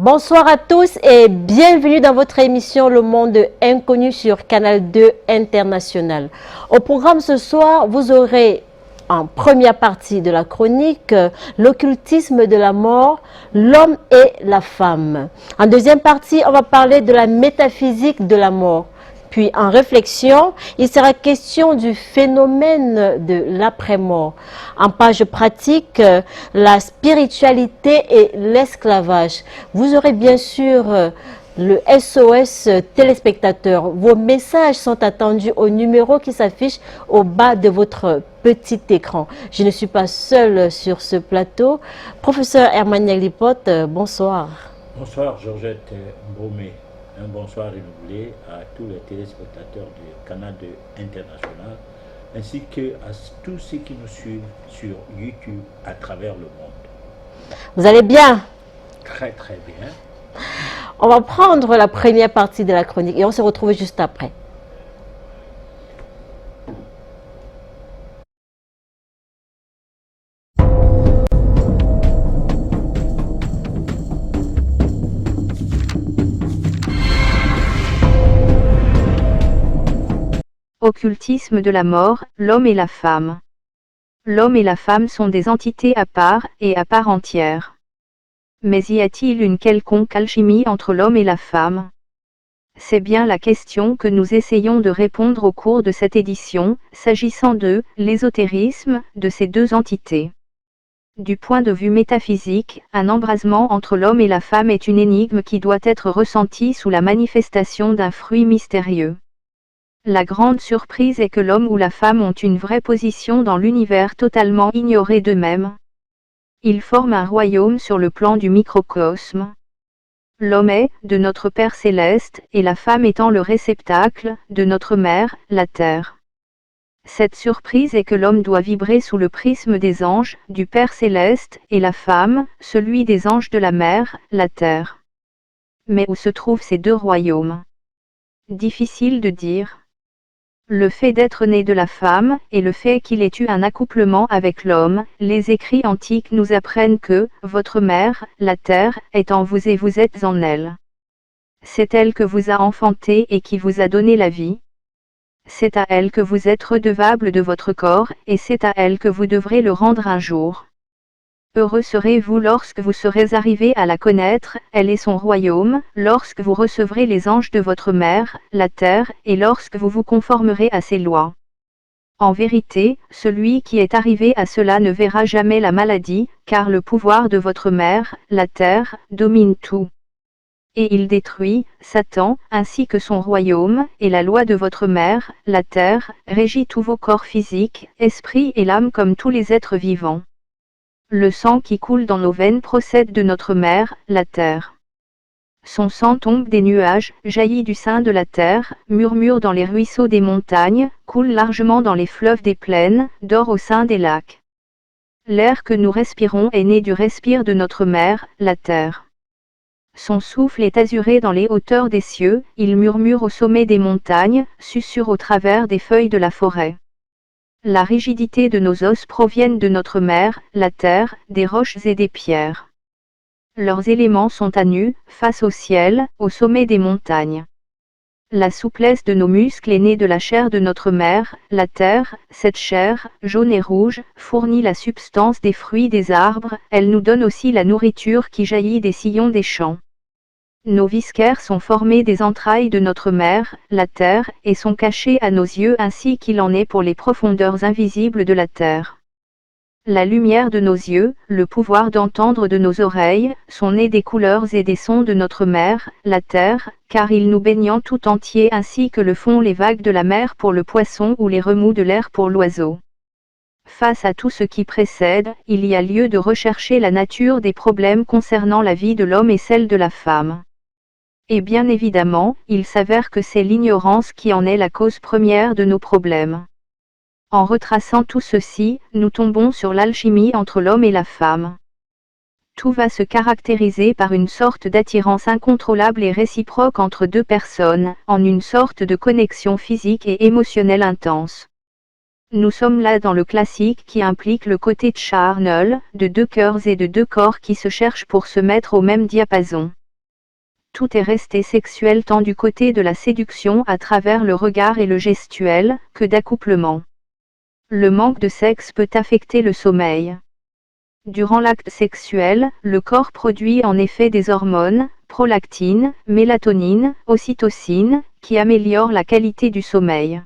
Bonsoir à tous et bienvenue dans votre émission Le Monde Inconnu sur Canal 2 International. Au programme ce soir, vous aurez en première partie de la chronique l'occultisme de la mort, l'homme et la femme. En deuxième partie, on va parler de la métaphysique de la mort. Puis en réflexion, il sera question du phénomène de l'après-mort. En page pratique, la spiritualité et l'esclavage. Vous aurez bien sûr le SOS téléspectateur. Vos messages sont attendus au numéro qui s'affiche au bas de votre petit écran. Je ne suis pas seule sur ce plateau. Professeur Hermaniel Lipote, bonsoir. Bonsoir Georgette Bromé. Un bonsoir renouvelé à tous les téléspectateurs du Canal 2 International, ainsi qu'à tous ceux qui nous suivent sur YouTube à travers le monde. Vous allez bien? Très très bien. On va prendre la première partie de la chronique et on se retrouve juste après. Occultisme de la mort, l'homme et la femme. L'homme et la femme sont des entités à part et à part entière. Mais y a-t-il une quelconque alchimie entre l'homme et la femme? C'est bien la question que nous essayons de répondre au cours de cette édition, s'agissant de l'ésotérisme de ces deux entités. Du point de vue métaphysique, un embrasement entre l'homme et la femme est une énigme qui doit être ressentie sous la manifestation d'un fruit mystérieux. La grande surprise est que l'homme ou la femme ont une vraie position dans l'univers totalement ignoré d'eux-mêmes. Ils forment un royaume sur le plan du microcosme. L'homme est, de notre Père céleste, et la femme étant le réceptacle, de notre Mère, la terre. Cette surprise est que l'homme doit vibrer sous le prisme des anges, du Père céleste, et la femme, celui des anges de la Mère, la terre. Mais où se trouvent ces deux royaumes? Difficile de dire. Le fait d'être né de la femme, et le fait qu'il ait eu un accouplement avec l'homme, les écrits antiques nous apprennent que, votre mère, la terre, est en vous et vous êtes en elle. C'est elle que vous a enfanté et qui vous a donné la vie. C'est à elle que vous êtes redevable de votre corps, et c'est à elle que vous devrez le rendre un jour. Heureux serez-vous lorsque vous serez arrivé à la connaître, elle et son royaume, lorsque vous recevrez les anges de votre mère, la terre, et lorsque vous vous conformerez à ses lois. En vérité, celui qui est arrivé à cela ne verra jamais la maladie, car le pouvoir de votre mère, la terre, domine tout. Et il détruit, Satan, ainsi que son royaume, et la loi de votre mère, la terre, régit tous vos corps physiques, esprit et l'âme comme tous les êtres vivants. Le sang qui coule dans nos veines procède de notre mère, la terre. Son sang tombe des nuages, jaillit du sein de la terre, murmure dans les ruisseaux des montagnes, coule largement dans les fleuves des plaines, dort au sein des lacs. L'air que nous respirons est né du respire de notre mère, la terre. Son souffle est azuré dans les hauteurs des cieux, il murmure au sommet des montagnes, susurre au travers des feuilles de la forêt. La rigidité de nos os proviennent de notre mère, la terre, des roches et des pierres. Leurs éléments sont à nu, face au ciel, au sommet des montagnes. La souplesse de nos muscles est née de la chair de notre mère, la terre. Cette chair, jaune et rouge, fournit la substance des fruits des arbres, elle nous donne aussi la nourriture qui jaillit des sillons des champs. Nos viscères sont formés des entrailles de notre mère, la terre, et sont cachés à nos yeux ainsi qu'il en est pour les profondeurs invisibles de la terre. La lumière de nos yeux, le pouvoir d'entendre de nos oreilles, sont nés des couleurs et des sons de notre mère, la terre, car ils nous baignent tout entier ainsi que le font les vagues de la mer pour le poisson ou les remous de l'air pour l'oiseau. Face à tout ce qui précède, il y a lieu de rechercher la nature des problèmes concernant la vie de l'homme et celle de la femme. Et bien évidemment, il s'avère que c'est l'ignorance qui en est la cause première de nos problèmes. En retraçant tout ceci, nous tombons sur l'alchimie entre l'homme et la femme. Tout va se caractériser par une sorte d'attirance incontrôlable et réciproque entre deux personnes, en une sorte de connexion physique et émotionnelle intense. Nous sommes là dans le classique qui implique le côté charnel, de deux cœurs et de deux corps qui se cherchent pour se mettre au même diapason. tout est resté sexuel tant du côté de la séduction à travers le regard et le gestuel, que d'accouplement. Le manque de sexe peut affecter le sommeil. Durant l'acte sexuel, le corps produit en effet des hormones, prolactine, mélatonine, ocytocine, qui améliorent la qualité du sommeil.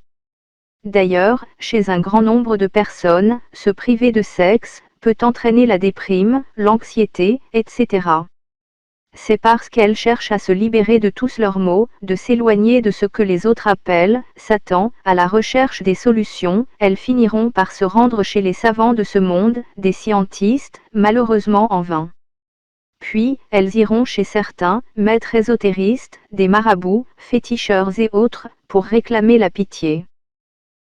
D'ailleurs, chez un grand nombre de personnes, se priver de sexe peut entraîner la déprime, l'anxiété, etc. C'est parce qu'elles cherchent à se libérer de tous leurs maux, de s'éloigner de ce que les autres appellent Satan, à la recherche des solutions, elles finiront par se rendre chez les savants de ce monde, des scientistes, malheureusement en vain. Puis, elles iront chez certains, maîtres ésotéristes, des marabouts, féticheurs et autres, pour réclamer la pitié.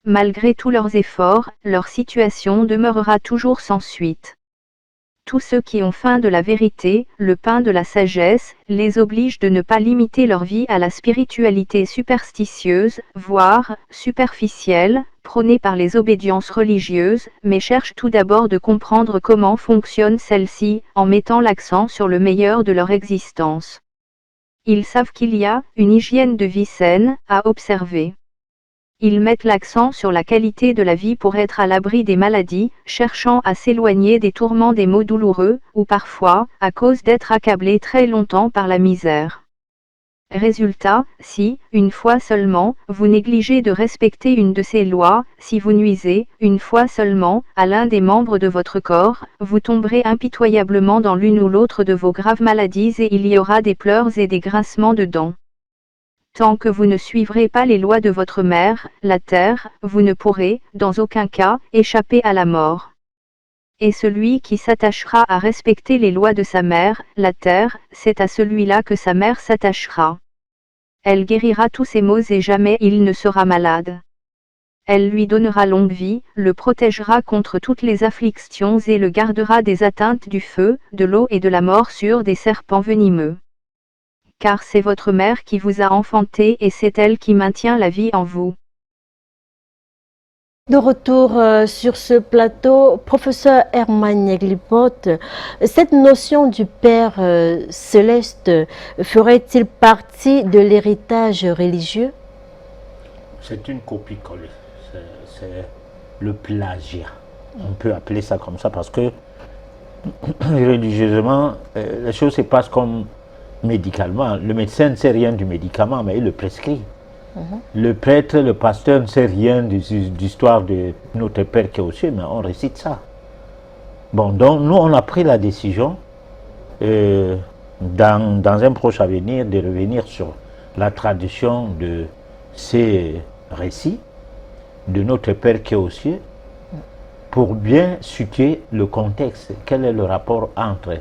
Malgré tous leurs efforts, leur situation demeurera toujours sans suite. Tous ceux qui ont faim de la vérité, le pain de la sagesse, les obligent de ne pas limiter leur vie à la spiritualité superstitieuse, voire superficielle, prônée par les obédiences religieuses, mais cherchent tout d'abord de comprendre comment fonctionne celle-ci, en mettant l'accent sur le meilleur de leur existence. Ils savent qu'il y a une hygiène de vie saine à observer. Ils mettent l'accent sur la qualité de la vie pour être à l'abri des maladies, cherchant à s'éloigner des tourments des maux douloureux, ou parfois, à cause d'être accablés très longtemps par la misère. Résultat, si, une fois seulement, vous négligez de respecter une de ces lois, si vous nuisez, une fois seulement, à l'un des membres de votre corps, vous tomberez impitoyablement dans l'une ou l'autre de vos graves maladies et il y aura des pleurs et des grincements de dents. Tant que vous ne suivrez pas les lois de votre mère, la terre, vous ne pourrez, dans aucun cas, échapper à la mort. Et celui qui s'attachera à respecter les lois de sa mère, la terre, c'est à celui-là que sa mère s'attachera. Elle guérira tous ses maux et jamais il ne sera malade. Elle lui donnera longue vie, le protégera contre toutes les afflictions et le gardera des atteintes du feu, de l'eau et de la morsure des serpents venimeux. Car c'est votre mère qui vous a enfanté et c'est elle qui maintient la vie en vous. De retour sur ce plateau, professeur Herman Neglipote, cette notion du Père céleste ferait-il partie de l'héritage religieux? C'est une copie-collée, c'est le plagiat. On peut appeler ça comme ça parce que religieusement, les choses se passent comme médicalement. Le médecin ne sait rien du médicament, mais il le prescrit. Le prêtre, le pasteur ne sait rien d'histoire de notre Père qui est aux cieux, mais on récite ça. Bon, donc nous, on a pris la décision, dans un proche avenir, de revenir sur la tradition de ces récits de notre Père qui est aux cieux, pour bien situer le contexte. Quel est le rapport entre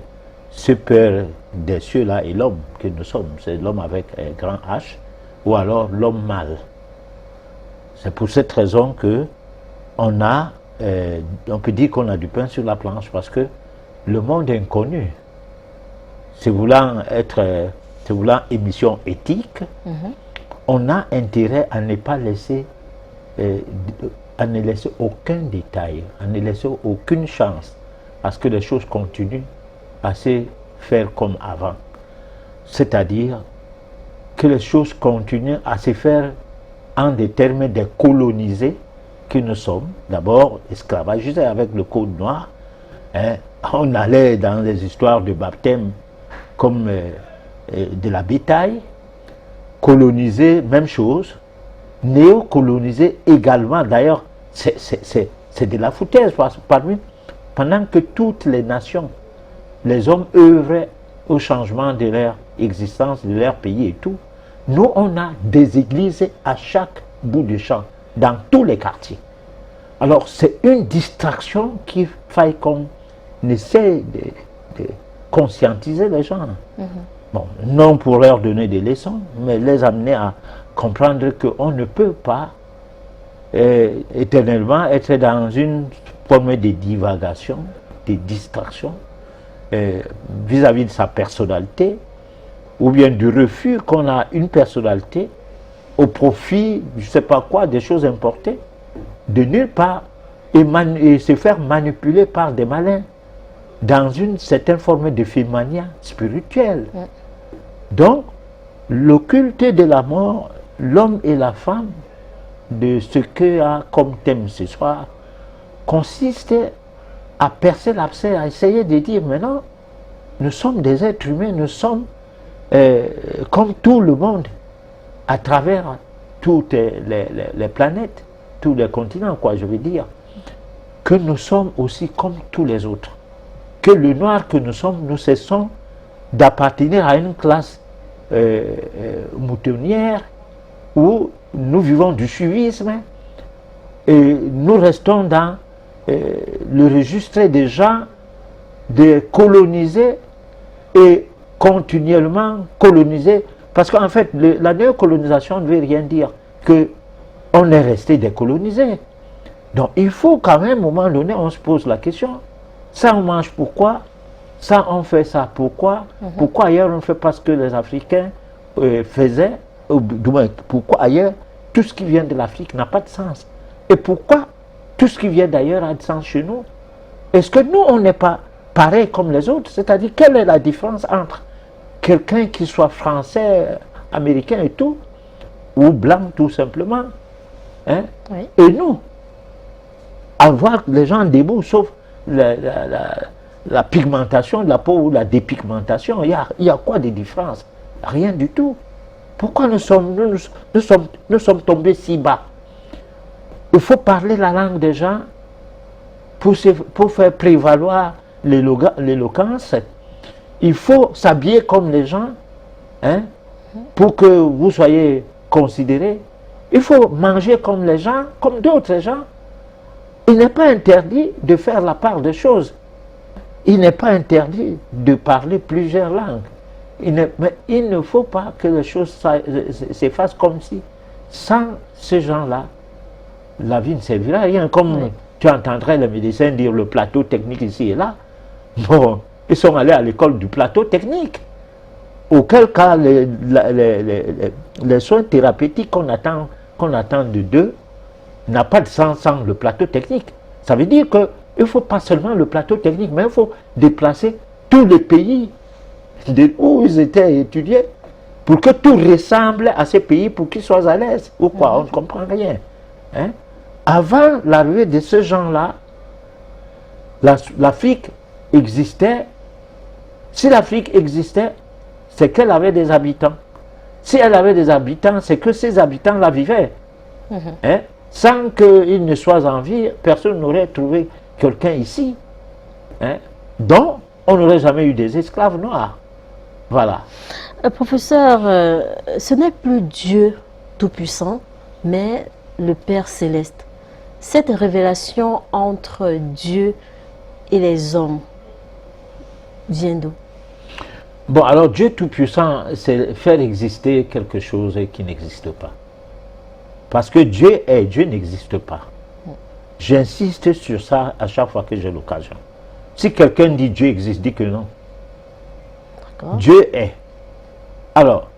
ce Père des cieux-là et l'homme que nous sommes? C'est l'homme avec un grand H, ou alors l'homme mâle. C'est pour cette raison que on peut dire qu'on a du pain sur la planche, parce que le monde inconnu, se voulant émission éthique, on a intérêt à ne pas laisser, à ne laisser aucun détail, à ne laisser aucune chance à ce que les choses continuent à se faire comme avant. C'est-à-dire que les choses continuent à se faire en des termes des colonisés que nous sommes. D'abord, esclavagisés avec le code noir. On allait dans les histoires de baptême comme de la bétail. Colonisés, même chose. Néo-colonisés également. D'ailleurs, c'est de la foutaise. Pendant que toutes les nations, les hommes œuvraient au changement de leur existence, de leur pays et tout, nous on a des églises à chaque bout du champ, dans tous les quartiers. Alors c'est une distraction qu'il faille qu'on essaie de conscientiser les gens. Bon, non pour leur donner des leçons, mais les amener à comprendre qu'on ne peut pas éternellement être dans une forme de divagation, de distraction, vis-à-vis de sa personnalité, ou bien du refus qu'on a une personnalité au profit, je ne sais pas quoi, des choses importées, de nulle part, et se faire manipuler par des malins dans une certaine forme de fémania spirituelle. Donc, Le culte de la mort, l'homme et la femme, de ce que a comme thème ce soir, consiste à percer l'abcès, à essayer de dire maintenant, nous sommes des êtres humains, nous sommes comme tout le monde, à travers toutes les planètes, tous les continents, quoi, je veux dire, que nous sommes aussi comme tous les autres. Que le noir que nous sommes, nous cessons d'appartenir à une classe moutonnière où nous vivons du suivisme et nous restons dans le registre des gens de coloniser et continuellement coloniser, parce qu'en fait la néocolonisation ne veut rien dire que on est resté décolonisé. Donc il faut quand même, à un moment donné, on se pose la question, ça on mange pourquoi, ça on fait ça pourquoi, pourquoi ailleurs on ne fait pas ce que les Africains faisaient, ou du moins pourquoi ailleurs tout ce qui vient de l'Afrique n'a pas de sens, et pourquoi tout ce qui vient d'ailleurs a de sens chez nous. Est-ce que nous on n'est pas pareil comme les autres? C'est-à-dire, quelle est la différence entre quelqu'un qui soit français, américain et tout, ou blanc tout simplement, hein, Oui. et nous? Avoir les gens debout, sauf la pigmentation de la peau ou la dépigmentation, il y a quoi de différence? Rien du tout. Pourquoi nous sommes tombés si bas? Il faut parler la langue des gens pour faire prévaloir l'éloquence. Il faut s'habiller comme les gens, hein, pour que vous soyez considérés. Il faut manger comme les gens, comme d'autres gens. Il n'est pas interdit de faire la part des choses. Il n'est pas interdit de parler plusieurs langues. Mais il ne faut pas que les choses s'effacent comme si, sans ces gens-là, la vie ne servirait à rien. Comme tu entendrais les médecins dire le plateau technique ici et là. Bon, ils sont allés à l'école du plateau technique. Auquel cas, les soins thérapeutiques qu'on attend de d'eux n'a pas de sens sans le plateau technique. Ça veut dire qu'il ne faut pas seulement le plateau technique, mais il faut déplacer tous les pays où ils étaient étudiés pour que tout ressemble à ces pays pour qu'ils soient à l'aise. Ou quoi, on ne comprend rien. Hein? Avant l'arrivée de ces gens-là, l'Afrique existait. Si l'Afrique existait, c'est qu'elle avait des habitants. Si elle avait des habitants, c'est que ces habitants la vivaient. Hein? Sans qu'ils ne soient en vie, personne n'aurait trouvé quelqu'un ici. Hein? Donc, on n'aurait jamais eu des esclaves noirs. Voilà. Professeur, ce n'est plus Dieu Tout-Puissant, mais le Père Céleste. Cette révélation entre Dieu et les hommes vient d'où? Bon, alors Dieu Tout-Puissant, c'est faire exister quelque chose qui n'existe pas. Parce que Dieu est, Dieu n'existe pas. J'insiste sur ça à chaque fois que j'ai l'occasion. Si quelqu'un dit Dieu existe, dis que non. Dieu est. Alors,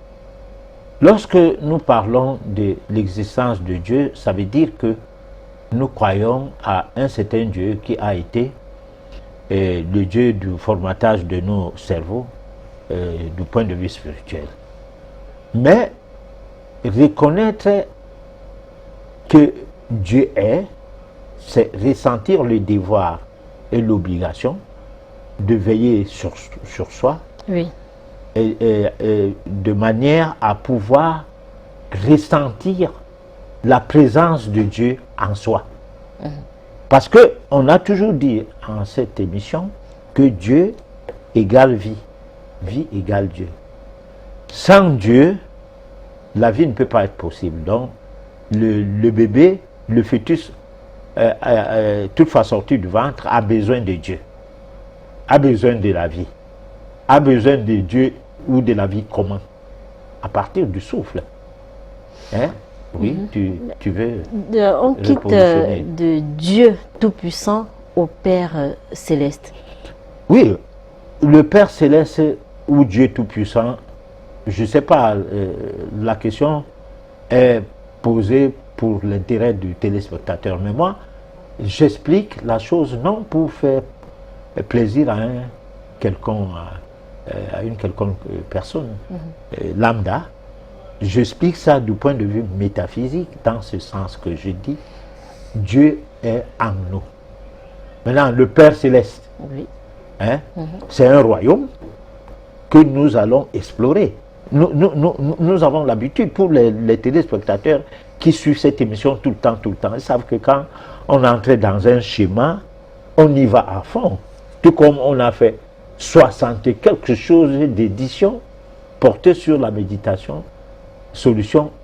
lorsque nous parlons de l'existence de Dieu, ça veut dire que nous croyons à un certain Dieu qui a été le Dieu du formatage de nos cerveaux du point de vue spirituel. Mais reconnaître que Dieu est, c'est ressentir le devoir et l'obligation de veiller sur soi, oui, et de manière à pouvoir ressentir la présence de Dieu en soi. Parce qu'on a toujours dit en cette émission que Dieu égale vie, vie égale Dieu. Sans Dieu, la vie ne peut pas être possible. Donc, le bébé, le fœtus, toutefois sorti du ventre, a besoin de Dieu, a besoin de la vie, a besoin de Dieu ou de la vie comment? À partir du souffle. Hein? Oui, tu veux on quitte de Dieu Tout-Puissant au Père Céleste. Oui, le Père Céleste ou Dieu Tout-Puissant, je ne sais pas, la question est posée pour l'intérêt du téléspectateur. Mais moi, j'explique la chose non pour faire plaisir à une quelconque personne lambda, j'explique ça du point de vue métaphysique, dans ce sens que je dis, Dieu est en nous. Maintenant, le Père Céleste, Oui. hein, c'est un royaume que nous allons explorer. Nous avons l'habitude, pour les téléspectateurs qui suivent cette émission tout le temps, ils savent que quand on entre dans un schéma, on y va à fond. Tout comme on a fait 60 et quelque chose d'éditions portées sur la méditation,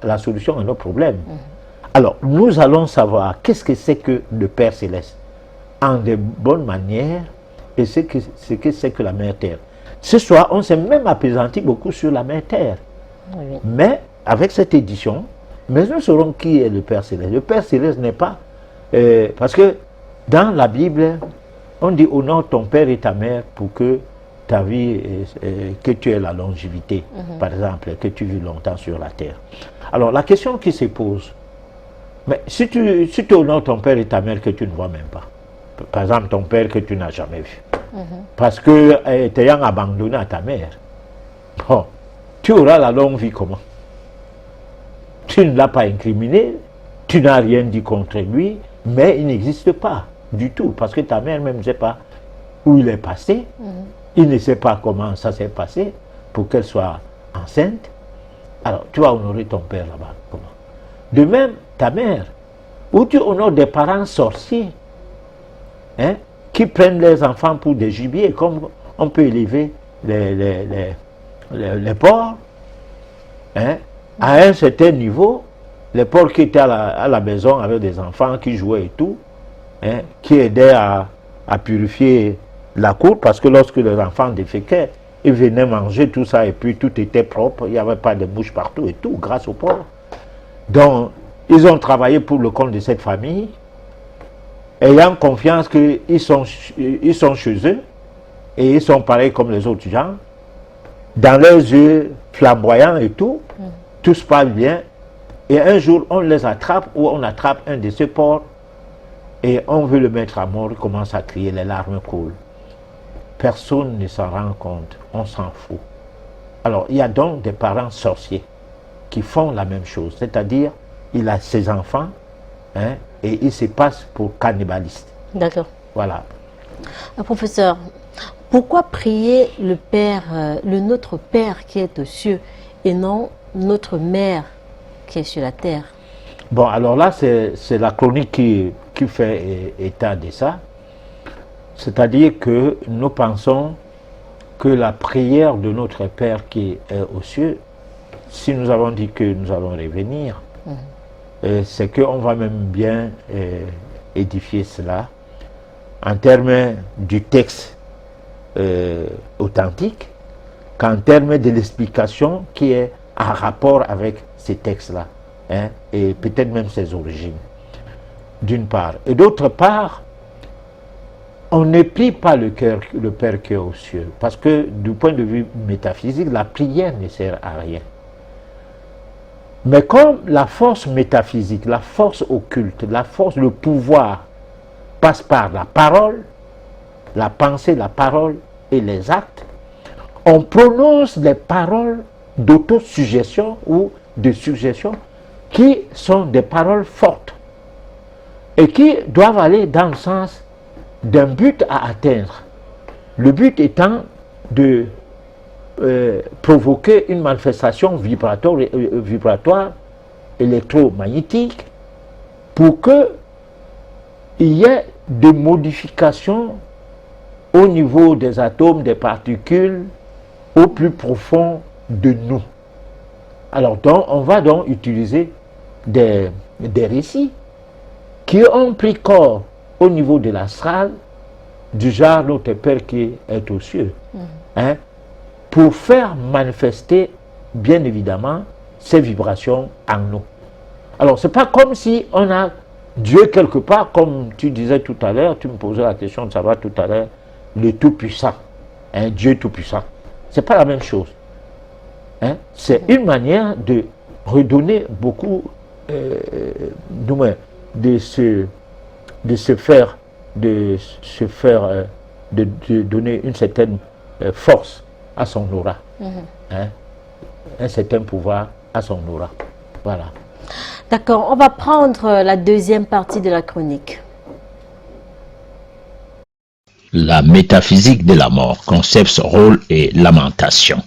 la solution à nos problèmes. Alors, nous allons savoir qu'est-ce que c'est que le Père Céleste, en de bonnes manières, et ce que c'est que la Mère Terre. Ce soir, on s'est même appesanti beaucoup sur la Mère Terre. Oui. Mais, avec cette édition, mais nous saurons qui est le Père Céleste. Le Père Céleste n'est pas... parce que dans la Bible, on dit honore ton père et ta mère pour que ta vie, que tu aies la longévité, par exemple, que tu vis longtemps sur la terre. Alors, la question qui se pose, mais si tu honores ton père et ta mère que tu ne vois même pas, par exemple, ton père que tu n'as jamais vu, parce que t'ayant abandonné à ta mère, bon, tu auras la longue vie comment? Tu ne l'as pas incriminé, tu n'as rien dit contre lui, mais il n'existe pas du tout, parce que ta mère même ne sait pas où il est passé, il ne sait pas comment ça s'est passé pour qu'elle soit enceinte. Alors, tu vas honorer ton père là-bas, comment? De même, ta mère, où tu honores des parents sorciers, hein, qui prennent les enfants pour des gibiers, comme on peut élever les porcs, hein, à un certain niveau, les porcs qui étaient à la maison avec des enfants qui jouaient et tout, hein, qui aidaient à purifier la cour, parce que lorsque les enfants déféquaient, ils venaient manger tout ça et puis tout était propre, il n'y avait pas de mouches partout et tout, grâce aux porcs. Donc, ils ont travaillé pour le compte de cette famille, ayant confiance qu'ils sont chez eux, et ils sont pareils comme les autres gens, dans leurs yeux flamboyants et tout, tout se passe bien, et un jour on les attrape, ou on attrape un de ces porcs, et on veut le mettre à mort, il commence à crier, les larmes coulent. Personne ne s'en rend compte, on s'en fout. Alors, il y a donc des parents sorciers qui font la même chose, c'est-à-dire, il a ses enfants, hein, et il se passe pour cannibaliste. D'accord. Voilà. Professeur, pourquoi prier le Père, le Notre Père qui est aux cieux, et non notre Mère qui est sur la terre? Bon, alors là, c'est la chronique qui fait état de ça. C'est-à-dire que nous pensons que la prière de notre Père qui est aux cieux, si nous avons dit que nous allons revenir, c'est qu'on va même bien édifier cela en termes du texte authentique, qu'en termes de l'explication qui est en rapport avec ces textes-là, hein, et peut-être même ses origines, d'une part. Et d'autre part, on ne prie pas le Père qui est aux cieux, parce que du point de vue métaphysique, la prière ne sert à rien. Mais comme la force métaphysique, la force occulte, la force, le pouvoir passe par la parole, la pensée, la parole et les actes, on prononce des paroles d'autosuggestion ou de suggestion qui sont des paroles fortes et qui doivent aller dans le sens d'un but à atteindre. Le but étant de provoquer une manifestation vibratoire électromagnétique pour qu'il y ait des modifications au niveau des atomes, des particules, au plus profond de nous. Alors donc, on va donc utiliser des récits qui ont pris corps au niveau de l'astral, du genre notre Père qui est aux cieux, hein, pour faire manifester, bien évidemment, ces vibrations en nous. Alors, ce n'est pas comme si on a Dieu quelque part, comme tu disais tout à l'heure, tu me posais la question de savoir tout à l'heure, le Tout-Puissant, hein, Dieu Tout-Puissant. Ce n'est pas la même chose. Hein? C'est une manière de redonner beaucoup, de se faire, de donner une certaine force à son aura, hein? Un certain pouvoir à son aura. Voilà. D'accord, on va prendre la deuxième partie de la chronique. La métaphysique de la mort, concepts, rôle et lamentation.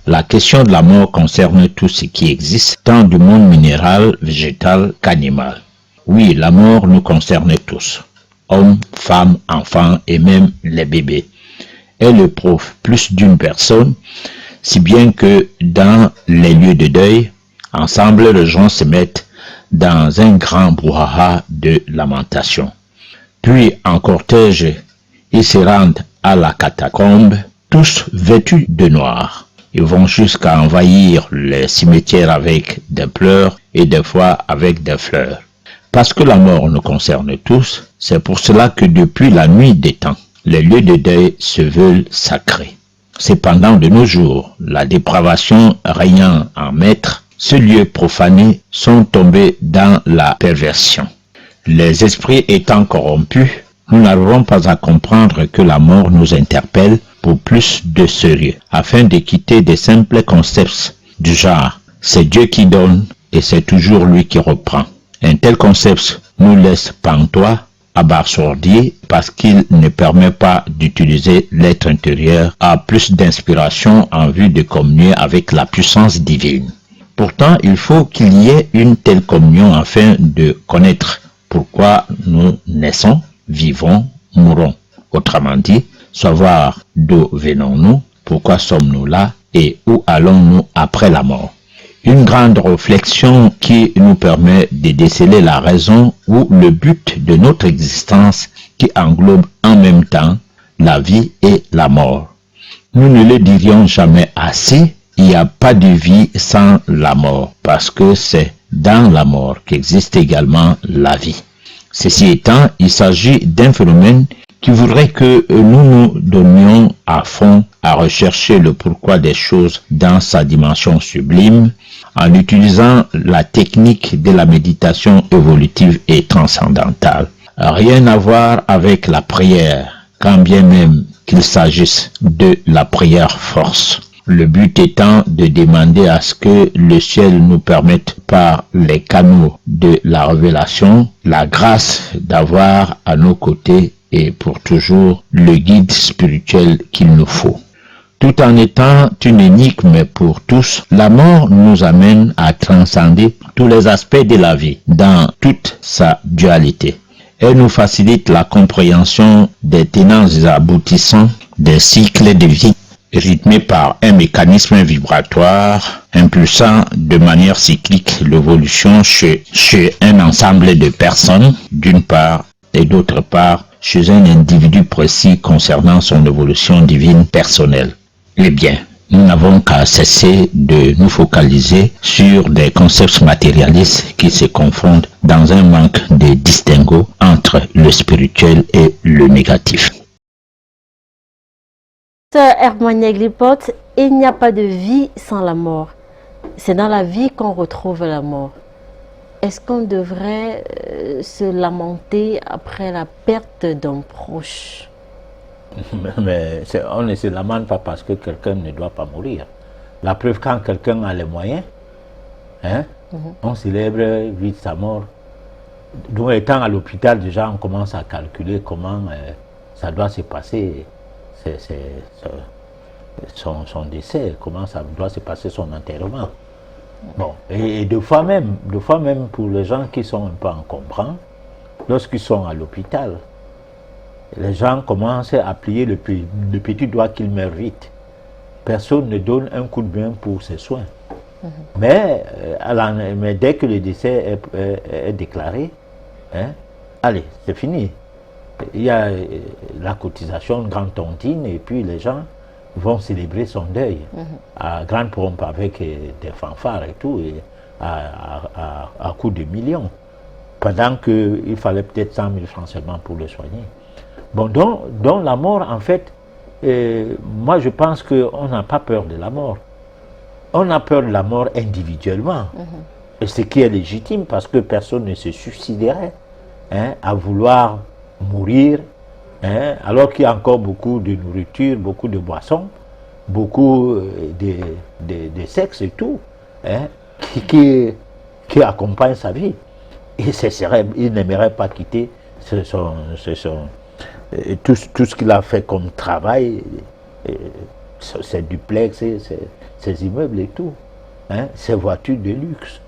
La question de la mort concerne tout ce qui existe, tant du monde minéral, végétal qu'animal. Oui, la mort nous concerne tous, hommes, femmes, enfants et même les bébés. Elle éprouve plus d'une personne, si bien que dans les lieux de deuil, ensemble les gens se mettent dans un grand brouhaha de lamentation. Puis en cortège, ils se rendent à la catacombe, tous vêtus de noir. Ils vont jusqu'à envahir les cimetières avec des pleurs et des fois avec des fleurs. Parce que la mort nous concerne tous, c'est pour cela que depuis la nuit des temps, les lieux de deuil se veulent sacrés. Cependant, de nos jours, la dépravation régnant en maître, ces lieux profanés sont tombés dans la perversion. Les esprits étant corrompus, nous n'arrivons pas à comprendre que la mort nous interpelle pour plus de sérieux, afin de quitter des simples concepts du genre « c'est Dieu qui donne et c'est toujours lui qui reprend ». Un tel concept nous laisse pantois, abasourdis, parce qu'il ne permet pas d'utiliser l'être intérieur à plus d'inspiration en vue de communier avec la puissance divine. Pourtant, il faut qu'il y ait une telle communion afin de connaître pourquoi nous naissons, vivons, mourons. Autrement dit, savoir d'où venons-nous, pourquoi sommes-nous là et où allons-nous après la mort. Une grande réflexion qui nous permet de déceler la raison ou le but de notre existence qui englobe en même temps la vie et la mort. Nous ne le dirions jamais assez, il n'y a pas de vie sans la mort, parce que c'est dans la mort qu'existe également la vie. Ceci étant, il s'agit d'un phénomène qui voudrait que nous nous donnions à fond à rechercher le pourquoi des choses dans sa dimension sublime, en utilisant la technique de la méditation évolutive et transcendantale. Rien à voir avec la prière, quand bien même qu'il s'agisse de la prière force. Le but étant de demander à ce que le ciel nous permette par les canaux de la révélation la grâce d'avoir à nos côtés et pour toujours le guide spirituel qu'il nous faut. Tout en étant une énigme pour tous, la mort nous amène à transcender tous les aspects de la vie dans toute sa dualité. Elle nous facilite la compréhension des tenants et aboutissants des cycles de vie rythmés par un mécanisme vibratoire impulsant de manière cyclique l'évolution chez un ensemble de personnes, d'une part, et d'autre part, chez un individu précis concernant son évolution divine personnelle. Eh bien, nous n'avons qu'à cesser de nous focaliser sur des concepts matérialistes qui se confondent dans un manque de distinguo entre le spirituel et le négatif. Hermoine Glipote, il n'y a pas de vie sans la mort. C'est dans la vie qu'on retrouve la mort. Est-ce qu'on devrait se lamenter après la perte d'un proche? Mais on ne se lamente pas parce que quelqu'un ne doit pas mourir. La preuve, quand quelqu'un a les moyens, on célèbre vite sa mort. Donc, étant à l'hôpital, déjà, on commence à calculer comment ça doit se passer, son décès, comment ça doit se passer son enterrement. Bon, et deux fois même pour les gens qui sont un peu encombrants, lorsqu'ils sont à l'hôpital, les gens commencent à plier le petit doigt qu'ils méritent. Personne ne donne un coup de main pour ses soins. Mais dès que le décès est déclaré, allez, c'est fini. Il y a la cotisation, une grande tontine, et puis les gens vont célébrer son deuil à grande pompe avec des fanfares et tout, et à coût de millions. Pendant qu'il fallait peut-être 100 000 francs seulement pour le soigner. Bon, donc la mort, en fait, moi je pense qu'on n'a pas peur de la mort. On a peur de la mort individuellement. Et ce qui est légitime parce que personne ne se suiciderait à vouloir mourir, alors qu'il y a encore beaucoup de nourriture, beaucoup de boissons, beaucoup de sexe et tout. hein, qui accompagne sa vie. Et il n'aimerait pas quitter tout ce qu'il a fait comme travail, ses duplex, ses immeubles et tout, hein, ses voitures de luxe.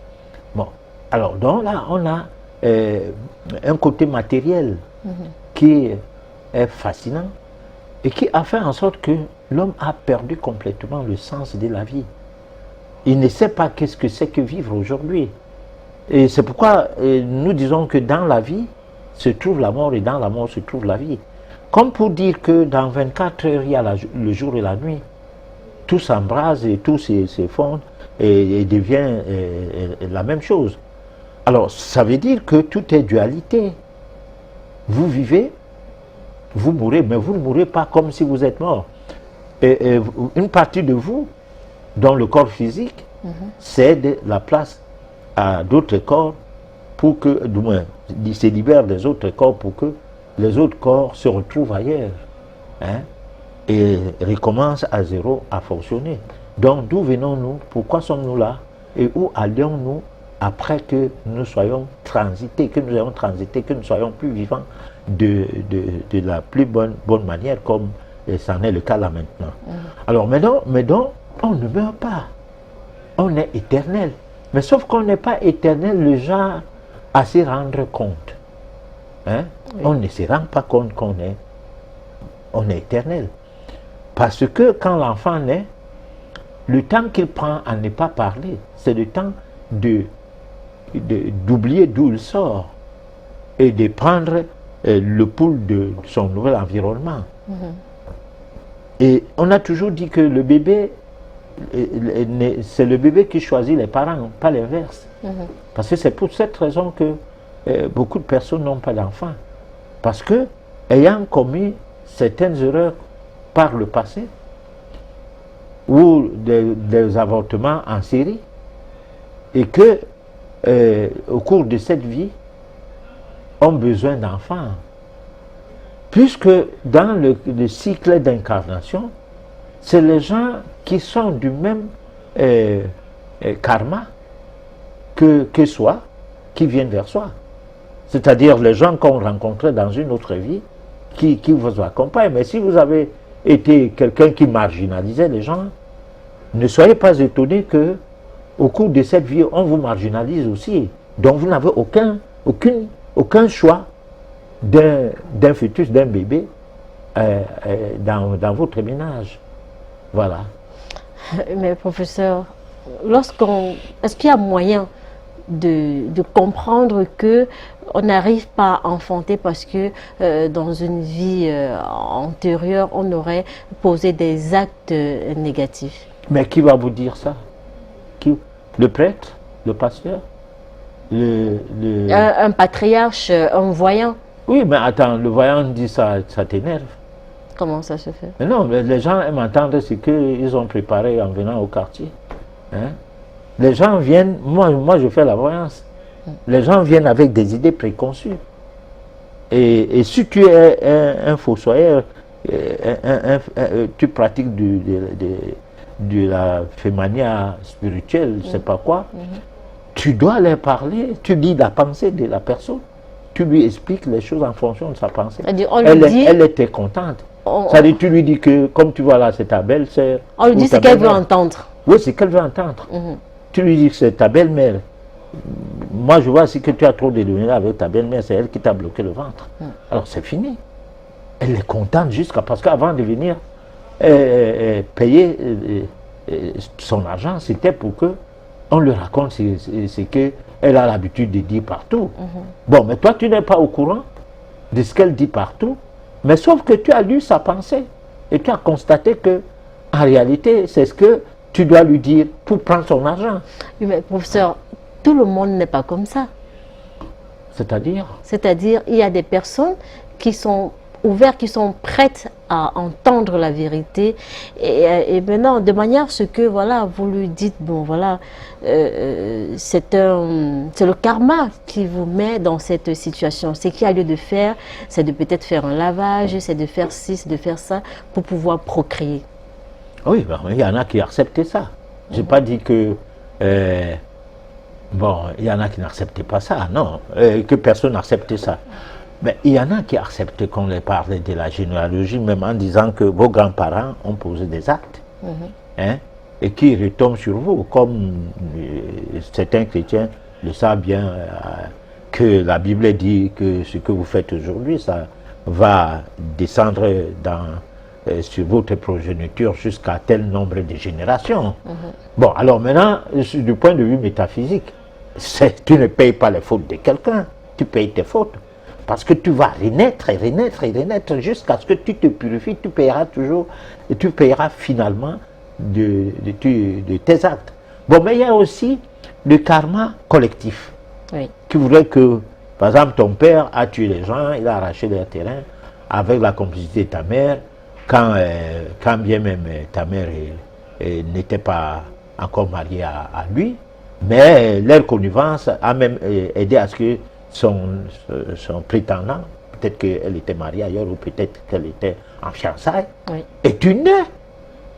Bon, alors donc là, on a un côté matériel qui est fascinant et qui a fait en sorte que l'homme a perdu complètement le sens de la vie. Il ne sait pas qu'est-ce que c'est que vivre aujourd'hui. Et c'est pourquoi nous disons que dans la vie se trouve la mort et dans la mort se trouve la vie. Comme pour dire que dans 24 heures, il y a le jour et la nuit. Tout s'embrase et tout s'effondre et devient la même chose. Alors, ça veut dire que tout est dualité. Vous vivez, vous mourrez, mais vous ne mourrez pas comme si vous êtes mort. Et une partie de vous, dans le corps physique, cède la place à d'autres corps pour que, du moins, il se libère des autres corps pour que les autres corps se retrouvent ailleurs, hein, et recommencent à zéro à fonctionner. Donc, d'où venons-nous? Pourquoi sommes-nous là? Et où allions-nous après que nous soyons transités, que nous ayons transité, que nous soyons plus vivants de la plus bonne manière, comme c'en est le cas là maintenant. Alors maintenant, on ne meurt pas. On est éternel. Mais sauf qu'on n'est pas éternel, le genre à s'y rendre compte. Hein? Oui. On ne se rend pas compte qu'on est éternel. Parce que quand l'enfant naît, le temps qu'il prend à ne pas parler, c'est le temps d'oublier d'où il sort et de prendre le pouls de son nouvel environnement. Et on a toujours dit que le bébé, c'est le bébé qui choisit les parents, pas l'inverse. Parce que c'est pour cette raison que beaucoup de personnes n'ont pas d'enfants. Parce que, ayant commis certaines erreurs par le passé, ou des avortements en série, et que, au cours de cette vie, ont besoin d'enfants. Puisque dans le cycle d'incarnation, c'est les gens qui sont du même karma que soi, qui viennent vers soi. C'est-à-dire les gens qu'on rencontrait dans une autre vie, qui vous accompagnent. Mais si vous avez été quelqu'un qui marginalisait les gens, ne soyez pas étonnés que au cours de cette vie, on vous marginalise aussi. Donc vous n'avez aucun choix d'un fœtus, d'un bébé dans votre ménage. Voilà. Mais professeur, est-ce qu'il y a moyen de comprendre que on n'arrive pas à enfanter parce que dans une vie antérieure, on aurait posé des actes négatifs? Mais qui va vous dire ça? Le prêtre? Le pasteur? Un patriarche, un voyant? Oui, mais attends, le voyant dit ça t'énerve. Comment ça se fait? Mais non, les gens aiment entendre ce qu'ils ont préparé en venant au quartier. Hein? Les gens viennent, moi je fais la voyance, les gens viennent avec des idées préconçues. Et si tu es un fossoyeur, tu pratiques de la fémania spirituelle, je ne sais pas quoi, tu dois leur parler, tu lis la pensée de la personne, tu lui expliques les choses en fonction de sa pensée. Elle était contente. C'est-à-dire, tu lui dis que, comme tu vois là, c'est ta belle-sœur. On lui dit ce qu'elle veut entendre. Oui, c'est ce qu'elle veut entendre. Tu lui dis que c'est ta belle-mère. Moi, je vois si que tu as trop de données avec ta belle-mère, c'est elle qui t'a bloqué le ventre. Alors, c'est fini. Elle est contente parce qu'avant de venir payer son argent, c'était pour que on lui raconte ce qu'elle a l'habitude de dire partout. Bon, mais toi, tu n'es pas au courant de ce qu'elle dit partout. Mais sauf que tu as lu sa pensée et tu as constaté que, en réalité, c'est ce que tu dois lui dire pour prendre son argent. Oui, mais professeur, tout le monde n'est pas comme ça. C'est-à-dire? C'est-à-dire, il y a des personnes qui sont ouvertes, qui sont prêtes à entendre la vérité. Et maintenant, de manière à ce que, voilà, vous lui dites, bon, voilà, c'est le karma qui vous met dans cette situation. Ce qu'il y a lieu de faire, c'est de peut-être faire un lavage, c'est de faire ci, c'est de faire ça, pour pouvoir procréer. Oui, ben, il y en a qui acceptent ça. Je n'ai pas dit que bon, il y en a qui n'acceptaient pas ça, non, que personne n'acceptait ça. Mais il y en a qui acceptent qu'on les parle de la généalogie, même en disant que vos grands-parents ont posé des actes, hein, et qui retombent sur vous, comme certains chrétiens le savent bien, que la Bible dit que ce que vous faites aujourd'hui, ça va descendre sur votre progéniture jusqu'à tel nombre de générations. Bon, alors maintenant, du point de vue métaphysique, tu ne payes pas les fautes de quelqu'un, tu payes tes fautes. Parce que tu vas renaître et renaître et renaître jusqu'à ce que tu te purifies, tu payeras toujours, et tu payeras finalement de tes actes. Bon, mais il y a aussi le karma collectif. Oui. Qui voudrait que, par exemple, ton père a tué les gens, il a arraché leurs terrains avec la complicité de ta mère, quand bien même ta mère n'était pas encore mariée à lui, mais leur connivence a même aidé à ce que son prétendant, peut-être qu'elle était mariée ailleurs ou peut-être qu'elle était en fiançailles, Oui. et tu nais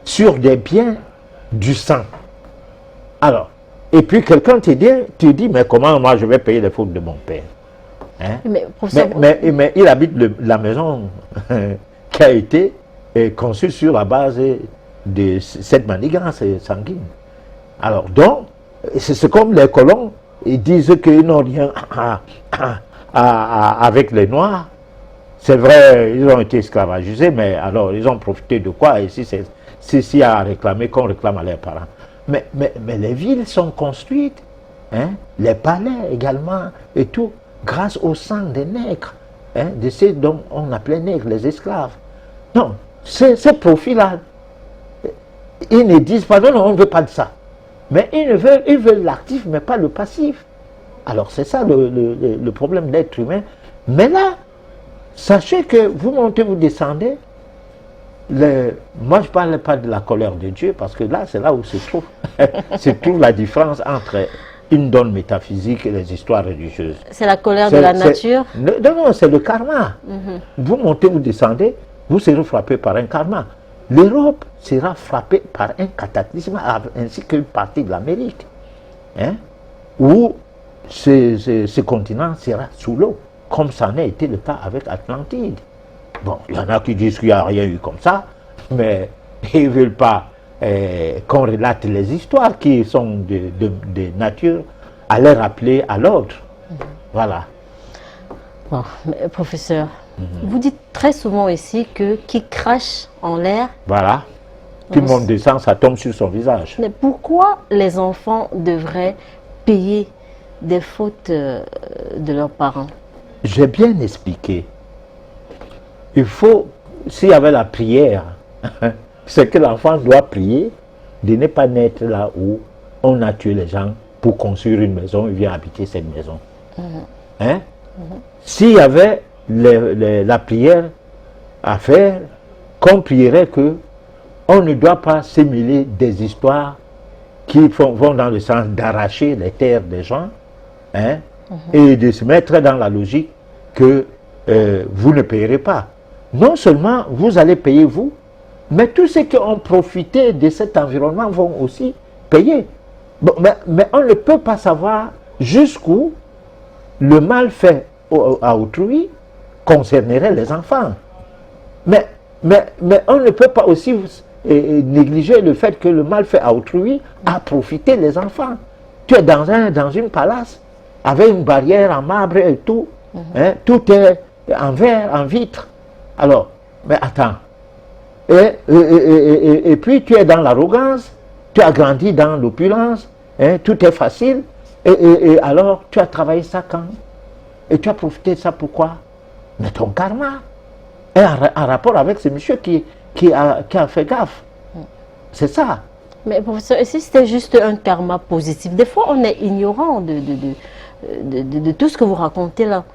sur des biens du sang. Alors, et puis quelqu'un te dit, mais comment moi je vais payer les fautes de mon père, hein? Mais il habite la maison qui a été conçue sur la base de cette manigance sanguine. Alors, donc, c'est comme les colons, ils disent qu'ils n'ont rien avec les Noirs. C'est vrai, ils ont été esclavagisés, mais alors ils ont profité de quoi? Et si à réclamer qu'on réclame à leurs parents. Mais les villes sont construites, hein, les palais également, et tout, grâce au sang des nègres, hein, de ceux dont on appelait nègres, les esclaves. Non, ces profils-là, ils ne disent pas, non, on ne veut pas de ça. Mais ils veulent l'actif, mais pas le passif. Alors c'est ça le problème d'être humain. Mais là, sachez que vous montez, vous descendez. Moi, je ne parle pas de la colère de Dieu, parce que là, c'est là où se trouve la différence entre une donne métaphysique et les histoires religieuses. C'est la colère de la nature? Non, c'est le karma. Vous montez, vous descendez, vous serez frappé par un karma. L'Europe sera frappée par un cataclysme, ainsi qu'une partie de l'Amérique, hein, où ce continent sera sous l'eau, comme ça n'a été le cas avec Atlantide. Bon, il y en a qui disent qu'il n'y a rien eu comme ça, mais ils ne veulent pas qu'on relate les histoires qui sont de nature à les rappeler à l'ordre. Voilà. Bon, mais, professeur, vous dites très souvent ici que qui crache en l'air... Voilà. Tout le monde descend, ça tombe sur son visage. Mais pourquoi les enfants devraient payer des fautes de leurs parents? J'ai bien expliqué. Il faut, s'il y avait la prière, c'est que l'enfant doit prier de ne pas naître là où on a tué les gens pour construire une maison, il vient habiter cette maison. Hein? S'il y avait la prière à faire, qu'on prierait que on ne doit pas s'émêler des histoires qui vont dans le sens d'arracher les terres des gens, hein, et de se mettre dans la logique que vous ne payerez pas. Non seulement vous allez payer vous, mais tous ceux qui ont profité de cet environnement vont aussi payer. Bon, mais on ne peut pas savoir jusqu'où le mal fait à autrui concernerait les enfants. Mais on ne peut pas aussi négliger le fait que le mal fait à autrui a profité les enfants. Tu es dans une palace avec une barrière en marbre et tout, hein, tout est en verre, en vitre. Alors, mais attends, et puis tu es dans l'arrogance, tu as grandi dans l'opulence, hein, tout est facile, et alors tu as travaillé ça quand? Et tu as profité de ça pourquoi? Mais ton karma est en rapport avec ce monsieur qui a fait gaffe. C'est ça. Mais professeur, et si c'était juste un karma positif? Des fois, on est ignorant de tout ce que vous racontez là.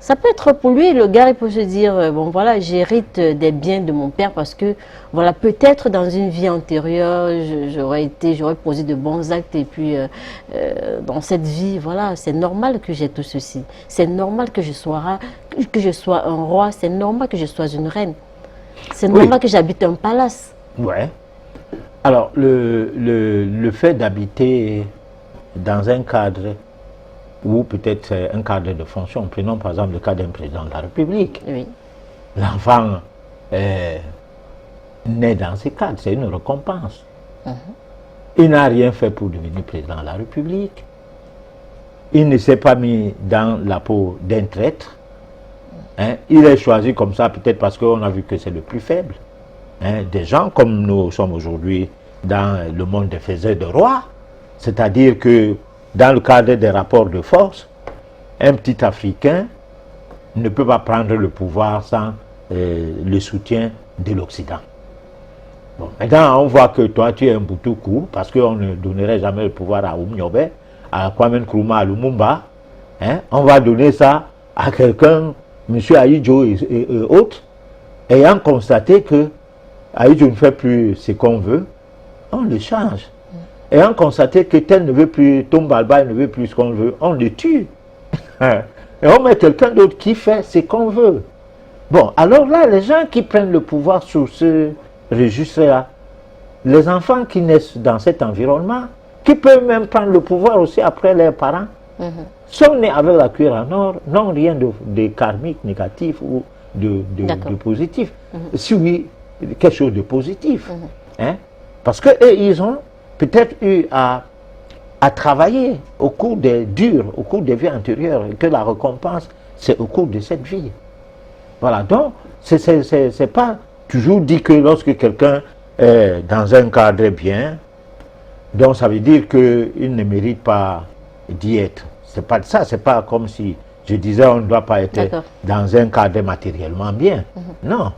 Ça peut être pour lui, le gars, il peut se dire, bon voilà, j'hérite des biens de mon père parce que, voilà, peut-être dans une vie antérieure, j'aurais posé de bons actes et puis dans cette vie, voilà, c'est normal que j'ai tout ceci. C'est normal que je sois un roi, c'est normal que je sois une reine. C'est normal que j'habite un palace. Ouais. Alors, le fait d'habiter dans un cadre ou peut-être un cadre de fonction, prenons par exemple le cas d'un président de la République. Oui. L'enfant naît dans ces cadres, c'est une récompense. Il n'a rien fait pour devenir président de la République. Il ne s'est pas mis dans la peau d'un traître. Hein. Il est choisi comme ça peut-être parce qu'on a vu que c'est le plus faible. Hein. Des gens comme nous sommes aujourd'hui dans le monde des faiseurs de rois, c'est-à-dire que dans le cadre des rapports de force, un petit Africain ne peut pas prendre le pouvoir sans le soutien de l'Occident. Bon, maintenant, on voit que toi, tu es un Boutoukou, parce qu'on ne donnerait jamais le pouvoir à Oumniobe, à Kwame Nkrumah, à Lumumba. Hein? On va donner ça à quelqu'un, M. Ahidjo et autres, ayant constaté que Ahidjo ne fait plus ce qu'on veut, on le change. Ayant constaté que tel ne veut plus, Tombalba ne veut plus ce qu'on veut, on le tue. Et on met quelqu'un d'autre qui fait ce qu'on veut. Bon, alors là, les gens qui prennent le pouvoir sur ce registre-là, les enfants qui naissent dans cet environnement, qui peuvent même prendre le pouvoir aussi après leurs parents, sont nés avec la cuir en or, n'ont rien de karmique négatif ou de positif. Si oui, quelque chose de positif. Hein? Parce qu'eux, ils ont peut-être eu à travailler au cours des durs, au cours des vies antérieures, et que la récompense, c'est au cours de cette vie. Voilà, donc, c'est pas toujours dit que lorsque quelqu'un est dans un cadre bien, donc ça veut dire qu'il ne mérite pas d'y être. C'est pas ça, c'est pas comme si je disais on ne doit pas être dans un cadre matériellement bien. Non.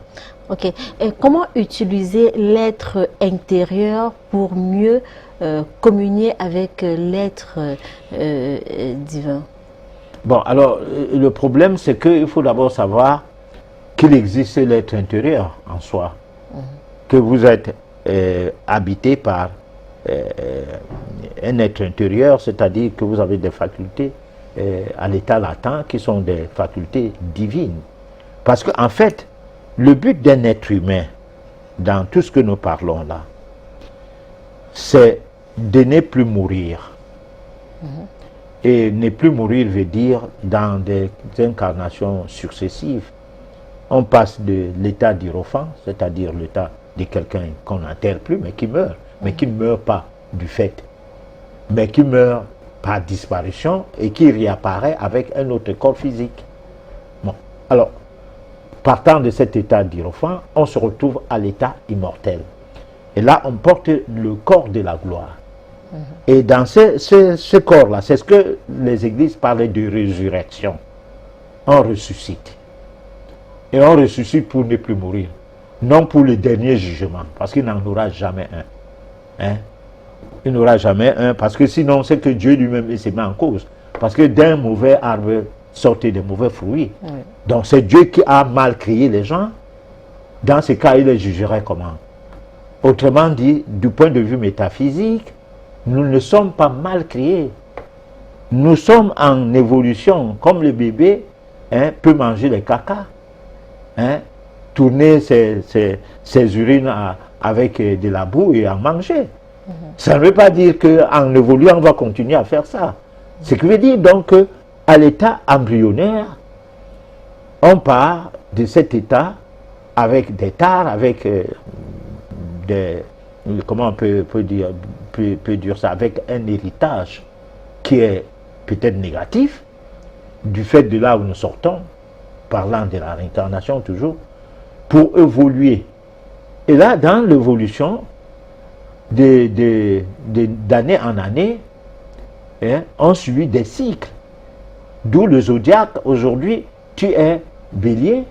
Ok. Et comment utiliser l'être intérieur pour mieux communier avec l'être divin? Bon, alors, le problème, c'est qu'il faut d'abord savoir qu'il existe l'être intérieur en soi, que vous êtes habité par un être intérieur, c'est-à-dire que vous avez des facultés à l'état latent qui sont des facultés divines. Parce qu'en fait, le but d'un être humain, dans tout ce que nous parlons là, c'est de ne plus mourir. Et ne plus mourir veut dire dans des incarnations successives. On passe de l'état d'Hiérophant, c'est-à-dire l'état de quelqu'un qu'on n'enterre plus, mais qui meurt. Mais qui ne meurt pas du fait, mais qui meurt par disparition et qui réapparaît avec un autre corps physique. Bon, alors, partant de cet état d'Hiérophant, on se retrouve à l'état immortel. Et là, on porte le corps de la gloire. Et dans ce corps-là, c'est ce que les églises parlaient de résurrection. On ressuscite. Et on ressuscite pour ne plus mourir. Non pour le dernier jugement, parce qu'il n'en aura jamais un. Hein? Il n'aura jamais un, parce que sinon, c'est que Dieu lui-même se met en cause. Parce que d'un mauvais arbre sortent des mauvais fruits. Donc c'est Dieu qui a mal créé les gens. Dans ce cas, il les jugerait comment? Autrement dit, du point de vue métaphysique, nous ne sommes pas mal créés. Nous sommes en évolution, comme le bébé peut manger les caca, tourner ses urines avec de la boue et en manger. Ça ne veut pas dire qu'en évoluant, on va continuer à faire ça. Ce qui veut dire donc qu'à l'état embryonnaire, on part de cet état avec des tares, avec des... Comment on peut dire ça? Avec un héritage qui est peut-être négatif, du fait de là où nous sortons, parlant de la réincarnation toujours, pour évoluer. Et là, dans l'évolution, d'année en année, on suit des cycles. D'où le zodiaque, aujourd'hui, tu es bélier,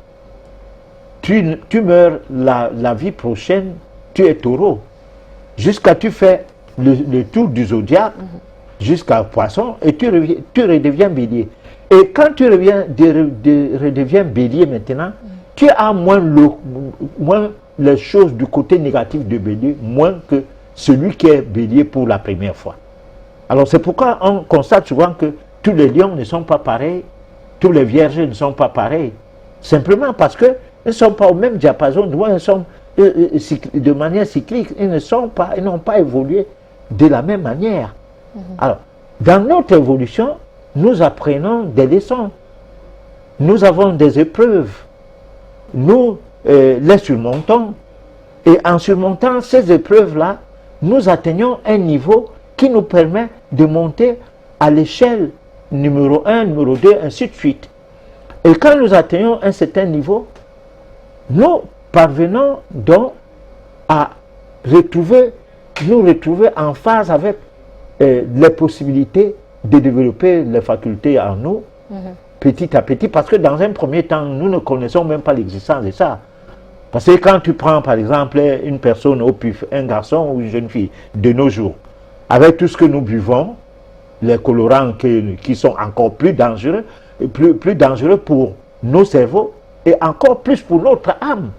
tu meurs la vie prochaine, tu es taureau. Jusqu'à tu fais le tour du zodiaque, jusqu'à poisson, et tu redeviens bélier. Et quand tu redeviens bélier maintenant, tu as moins les choses du côté négatif de bélier, moins que celui qui est bélier pour la première fois. Alors c'est pourquoi on constate souvent que tous les lions ne sont pas pareils, tous les vierges ne sont pas pareils. Simplement parce que ils ne sont pas au même diapason, nous sommes de manière cyclique. Ils n'ont pas évolué de la même manière. Alors, dans notre évolution, nous apprenons des leçons. Nous avons des épreuves. Nous les surmontons. Et en surmontant ces épreuves-là, nous atteignons un niveau qui nous permet de monter à l'échelle numéro 1, numéro 2, ainsi de suite. Et quand nous atteignons un certain niveau, nous parvenons donc à nous retrouver en phase avec les possibilités de développer les facultés en nous, petit à petit, parce que dans un premier temps, nous ne connaissons même pas l'existence de ça. Parce que quand tu prends par exemple une personne au pif, un garçon ou une jeune fille de nos jours, avec tout ce que nous buvons, les colorants qui sont encore plus dangereux pour nos cerveaux et encore plus pour notre âme.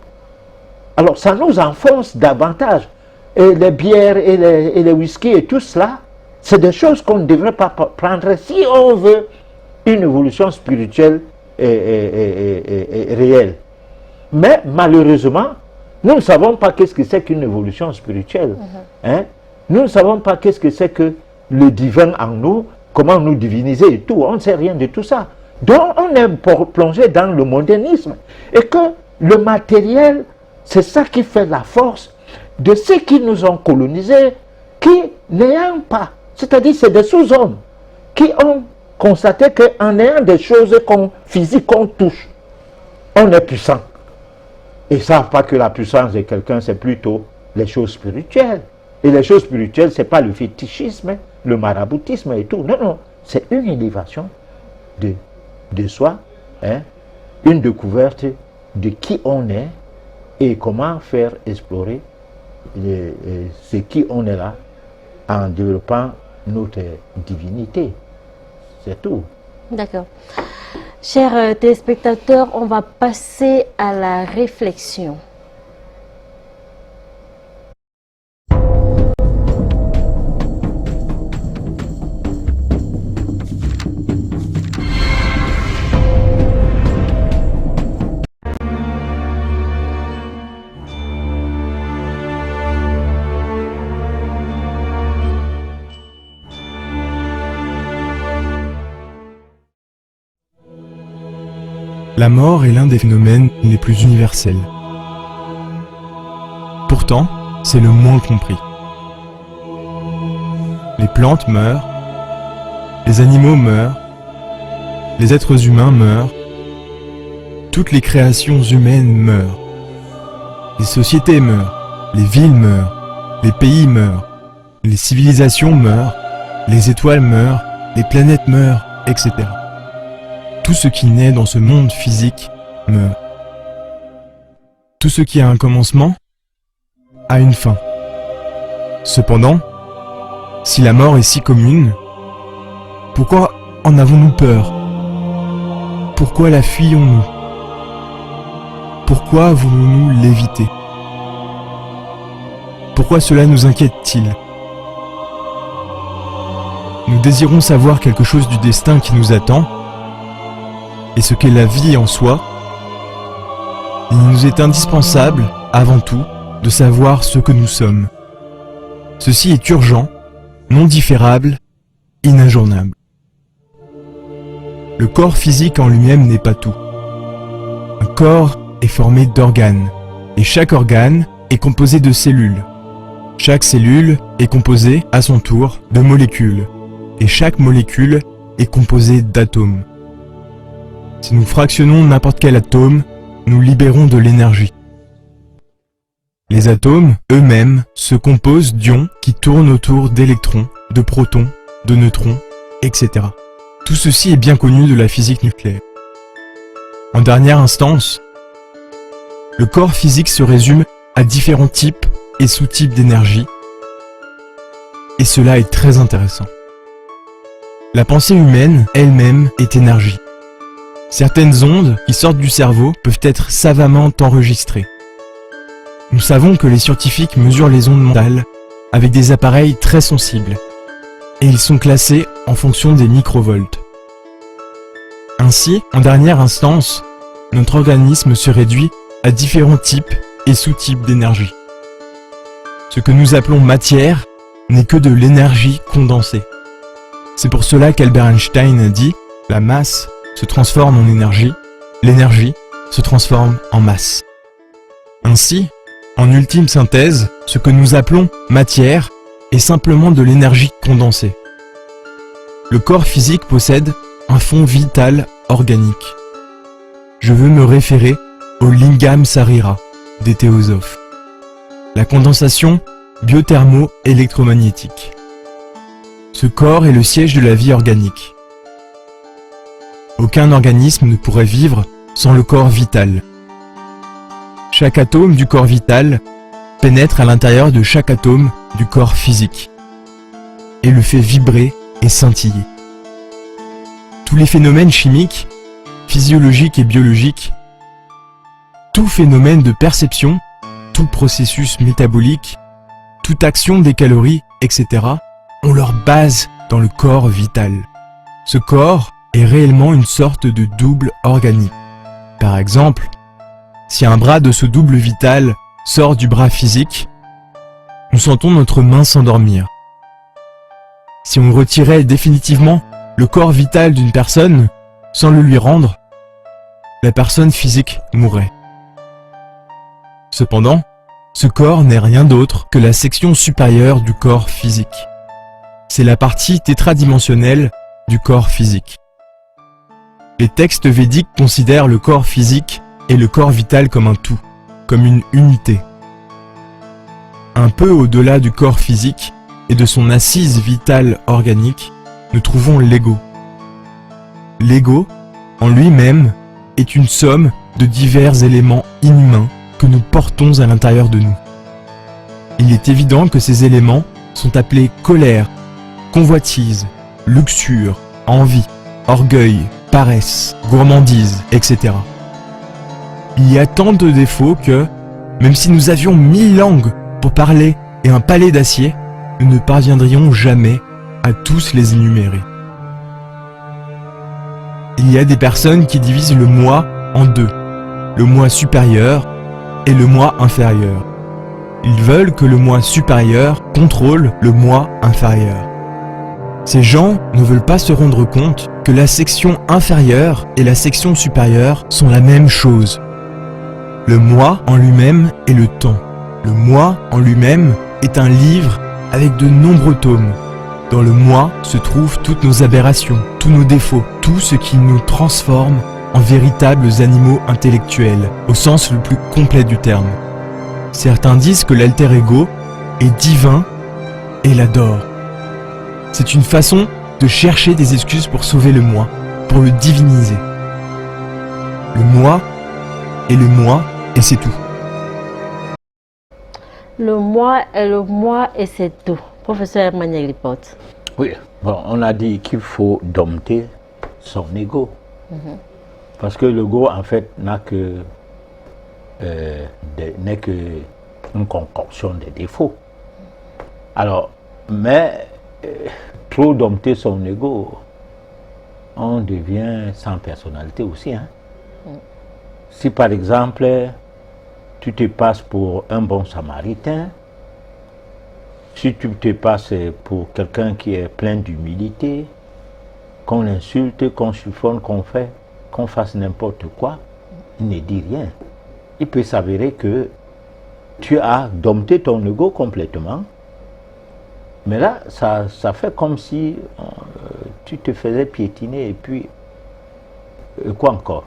Alors ça nous enfonce davantage. Et les bières et les whisky et tout cela, c'est des choses qu'on ne devrait pas prendre si on veut une évolution spirituelle et réelle. Mais malheureusement, nous ne savons pas qu'est-ce que c'est qu'une évolution spirituelle. Hein? Nous ne savons pas qu'est-ce que c'est que le divin en nous, comment nous diviniser et tout. On ne sait rien de tout ça. Donc on est plongé dans le mondanisme. Et que le matériel, c'est ça qui fait la force de ceux qui nous ont colonisés, qui n'ayant pas, c'est-à-dire c'est des sous-hommes, qui ont constaté qu'en ayant des choses physiques qu'on touche, on est puissant. Ils ne savent pas que la puissance de quelqu'un, c'est plutôt les choses spirituelles. Et les choses spirituelles, ce n'est pas le fétichisme, le maraboutisme et tout. Non, non, c'est une élévation de soi, hein, une découverte de qui on est et comment faire explorer ce qui on est là en développant notre divinité. C'est tout. D'accord. Chers téléspectateurs, on va passer à la réflexion. La mort est l'un des phénomènes les plus universels. Pourtant, c'est le moins compris. Les plantes meurent, les animaux meurent, les êtres humains meurent, toutes les créations humaines meurent. Les sociétés meurent, les villes meurent, les pays meurent, les civilisations meurent, les étoiles meurent, les planètes meurent, etc. Tout ce qui naît dans ce monde physique meurt. Tout ce qui a un commencement a une fin. Cependant, si la mort est si commune, pourquoi en avons-nous peur? Pourquoi la fuyons-nous? Pourquoi voulons-nous l'éviter? Pourquoi cela nous inquiète-t-il? Nous désirons savoir quelque chose du destin qui nous attend, et ce qu'est la vie en soi. Il nous est indispensable, avant tout, de savoir ce que nous sommes. Ceci est urgent, non différable, inajournable. Le corps physique en lui-même n'est pas tout. Un corps est formé d'organes, et chaque organe est composé de cellules. Chaque cellule est composée, à son tour, de molécules, et chaque molécule est composée d'atomes. Si nous fractionnons n'importe quel atome, nous libérons de l'énergie. Les atomes, eux-mêmes, se composent d'ions qui tournent autour d'électrons, de protons, de neutrons, etc. Tout ceci est bien connu de la physique nucléaire. En dernière instance, le corps physique se résume à différents types et sous-types d'énergie, et cela est très intéressant. La pensée humaine, elle-même, est énergie. Certaines ondes qui sortent du cerveau peuvent être savamment enregistrées. Nous savons que les scientifiques mesurent les ondes mentales avec des appareils très sensibles, et ils sont classés en fonction des microvolts. Ainsi, en dernière instance, notre organisme se réduit à différents types et sous-types d'énergie. Ce que nous appelons matière n'est que de l'énergie condensée. C'est pour cela qu'Albert Einstein dit « La masse se transforme en énergie, l'énergie se transforme en masse ». Ainsi, en ultime synthèse, ce que nous appelons matière est simplement de l'énergie condensée. Le corps physique possède un fond vital organique. Je veux me référer au Lingam Sarira des théosophes. La condensation biothermo-électromagnétique. Ce corps est le siège de la vie organique. Aucun organisme ne pourrait vivre sans le corps vital. Chaque atome du corps vital pénètre à l'intérieur de chaque atome du corps physique et le fait vibrer et scintiller. Tous les phénomènes chimiques, physiologiques et biologiques, tout phénomène de perception, tout processus métabolique, toute action des calories, etc., ont leur base dans le corps vital. Ce corps est réellement une sorte de double organique. Par exemple, si un bras de ce double vital sort du bras physique, nous sentons notre main s'endormir. Si on retirait définitivement le corps vital d'une personne sans le lui rendre, la personne physique mourrait. Cependant, ce corps n'est rien d'autre que la section supérieure du corps physique. C'est la partie tétradimensionnelle du corps physique. Les textes védiques considèrent le corps physique et le corps vital comme un tout, comme une unité. Un peu au-delà du corps physique et de son assise vitale organique, nous trouvons l'ego. L'ego, en lui-même, est une somme de divers éléments inhumains que nous portons à l'intérieur de nous. Il est évident que ces éléments sont appelés colère, convoitise, luxure, envie, orgueil, paresse, gourmandise, etc. Il y a tant de défauts que, même si nous avions 1000 langues pour parler et un palais d'acier, nous ne parviendrions jamais à tous les énumérer. Il y a des personnes qui divisent le moi en deux, le moi supérieur et le moi inférieur. Ils veulent que le moi supérieur contrôle le moi inférieur. Ces gens ne veulent pas se rendre compte que la section inférieure et la section supérieure sont la même chose. Le moi en lui-même est le temps. Le moi en lui-même est un livre avec de nombreux tomes. Dans le moi se trouvent toutes nos aberrations, tous nos défauts, tout ce qui nous transforme en véritables animaux intellectuels, au sens le plus complet du terme. Certains disent que l'alter ego est divin et l'adore. C'est une façon de chercher des excuses pour sauver le moi, pour le diviniser. Le moi est le moi et c'est tout. Le moi est le moi et c'est tout. Professeur Emmanuel Lipote. Oui, bon, on a dit qu'il faut dompter son ego. Parce que l'ego, en fait, n'est que une concoction des défauts. Alors, mais trop dompter son ego, on devient sans personnalité aussi. Hein. Si par exemple, tu te passes pour un bon samaritain, si tu te passes pour quelqu'un qui est plein d'humilité, qu'on insulte, qu'on chiffonne, qu'on fasse n'importe quoi, il ne dit rien. Il peut s'avérer que tu as dompté ton ego complètement, mais là, ça fait comme si tu te faisais piétiner et puis, quoi encore?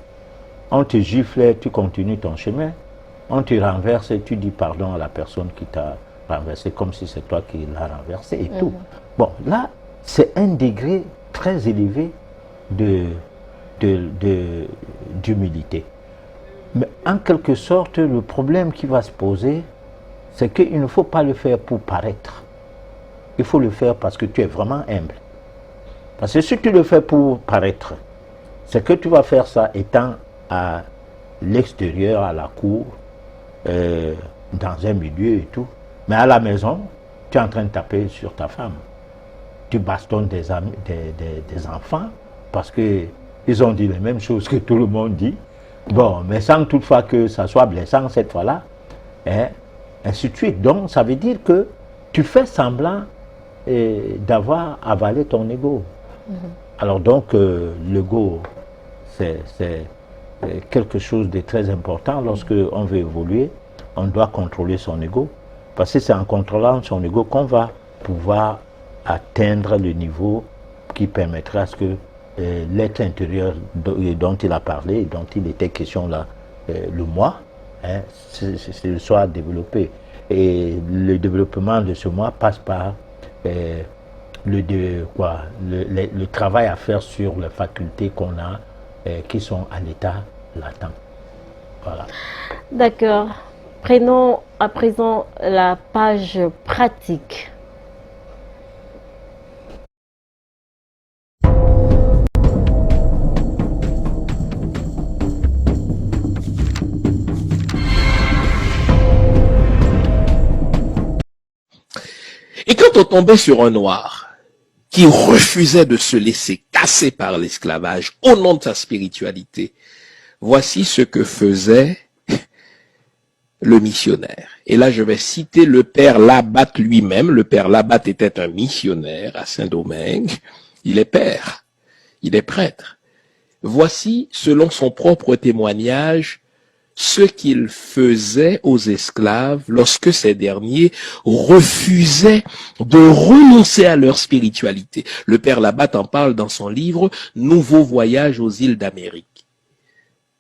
On te gifle, tu continues ton chemin, on te renverse et tu dis pardon à la personne qui t'a renversé, comme si c'est toi qui l'as renversé et tout. Bon, là, c'est un degré très élevé d'humilité. Mais en quelque sorte, le problème qui va se poser, c'est qu'il ne faut pas le faire pour paraître. Il faut le faire parce que tu es vraiment humble. Parce que si tu le fais pour paraître, c'est que tu vas faire ça étant à l'extérieur, à la cour, dans un milieu et tout. Mais à la maison, tu es en train de taper sur ta femme. Tu bastonnes des enfants parce qu'ils ont dit les mêmes choses que tout le monde dit. Bon, mais sans toutefois que ça soit blessant cette fois-là. hein, ainsi de suite. Donc, ça veut dire que tu fais semblant d'avoir avalé ton ego. Alors donc, l'ego, c'est quelque chose de très important. Lorsque on veut évoluer, on doit contrôler son ego. Parce que c'est en contrôlant son ego qu'on va pouvoir atteindre le niveau qui permettra à ce que l'être intérieur dont il a parlé, dont il était question là, le moi, hein, soit développé. Et le développement de ce moi passe par le travail à faire sur les facultés qu'on a qui sont à l'état latent. Voilà. D'accord. Prenons à présent la page pratique. Et quand on tombait sur un noir qui refusait de se laisser casser par l'esclavage au nom de sa spiritualité, voici ce que faisait le missionnaire. Et là, je vais citer le père Labat lui-même. Le père Labat était un missionnaire à Saint-Domingue. Il est père, il est prêtre. Voici, selon son propre témoignage, ce qu'il faisait aux esclaves lorsque ces derniers refusaient de renoncer à leur spiritualité. Le père Labat en parle dans son livre « Nouveau voyage aux îles d'Amérique ».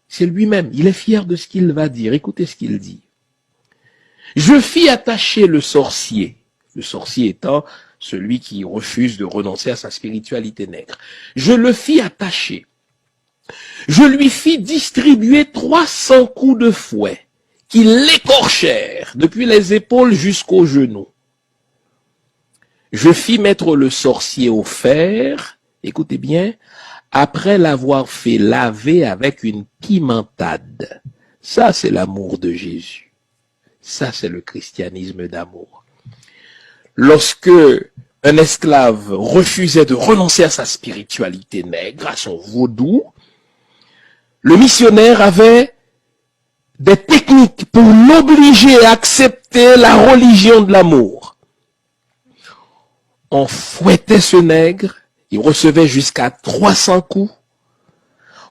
C'est lui-même, il est fier de ce qu'il va dire. Écoutez ce qu'il dit. « Je fis attacher le sorcier étant celui qui refuse de renoncer à sa spiritualité nègre. Je le fis attacher. Je lui fis distribuer 300 coups de fouet qui l'écorchèrent depuis les épaules jusqu'aux genoux. Je fis mettre le sorcier au fer, écoutez bien, après l'avoir fait laver avec une pimentade. Ça, c'est l'amour de Jésus. Ça, c'est le christianisme d'amour. Lorsque un esclave refusait de renoncer à sa spiritualité nègre, à son vaudou, le missionnaire avait des techniques pour l'obliger à accepter la religion de l'amour. On fouettait ce nègre, il recevait jusqu'à 300 coups.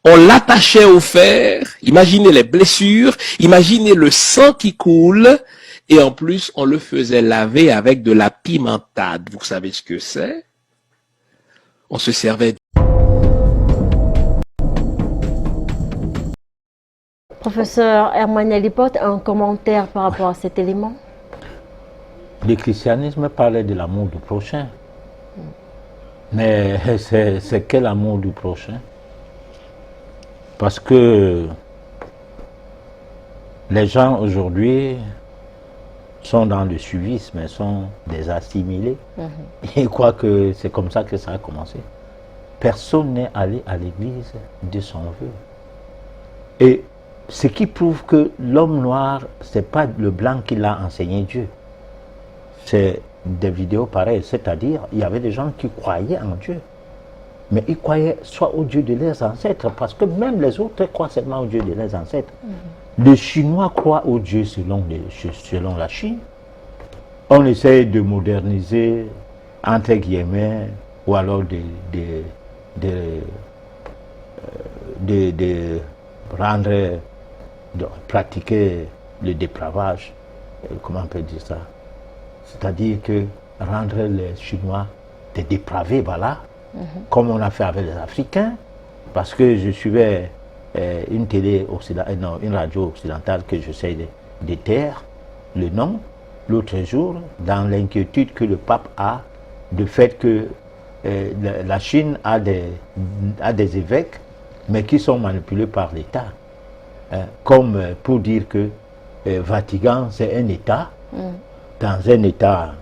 On l'attachait au fer, imaginez les blessures, imaginez le sang qui coule, et en plus on le faisait laver avec de la pimentade. Vous savez ce que c'est? On se servait. Professeur Hermaniel porte un commentaire par rapport à cet élément? Le christianisme parlait de l'amour du prochain. Mais c'est quel amour du prochain? Parce que les gens aujourd'hui sont dans le suivisme, sont des assimilés. Ils croient que c'est comme ça que ça a commencé. Personne n'est allé à l'église de son vœu. Et ce qui prouve que l'homme noir, ce n'est pas le blanc qui l'a enseigné Dieu. C'est des vidéos pareilles, c'est-à-dire il y avait des gens qui croyaient en Dieu. Mais ils croyaient soit au Dieu de leurs ancêtres, parce que même les autres croient seulement au Dieu de leurs ancêtres. Les Chinois croient au Dieu selon la Chine. On essaie de moderniser, entre guillemets, ou alors de rendre, de pratiquer le dépravage, comment on peut dire ça? C'est-à-dire que rendre les Chinois des dépravés, voilà, comme on a fait avec les Africains, parce que je suivais une une radio occidentale que j'essaie de taire le nom, l'autre jour, dans l'inquiétude que le pape a du fait que la Chine a des évêques, mais qui sont manipulés par l'État. Comme pour dire que Vatican, c'est un État, dans un État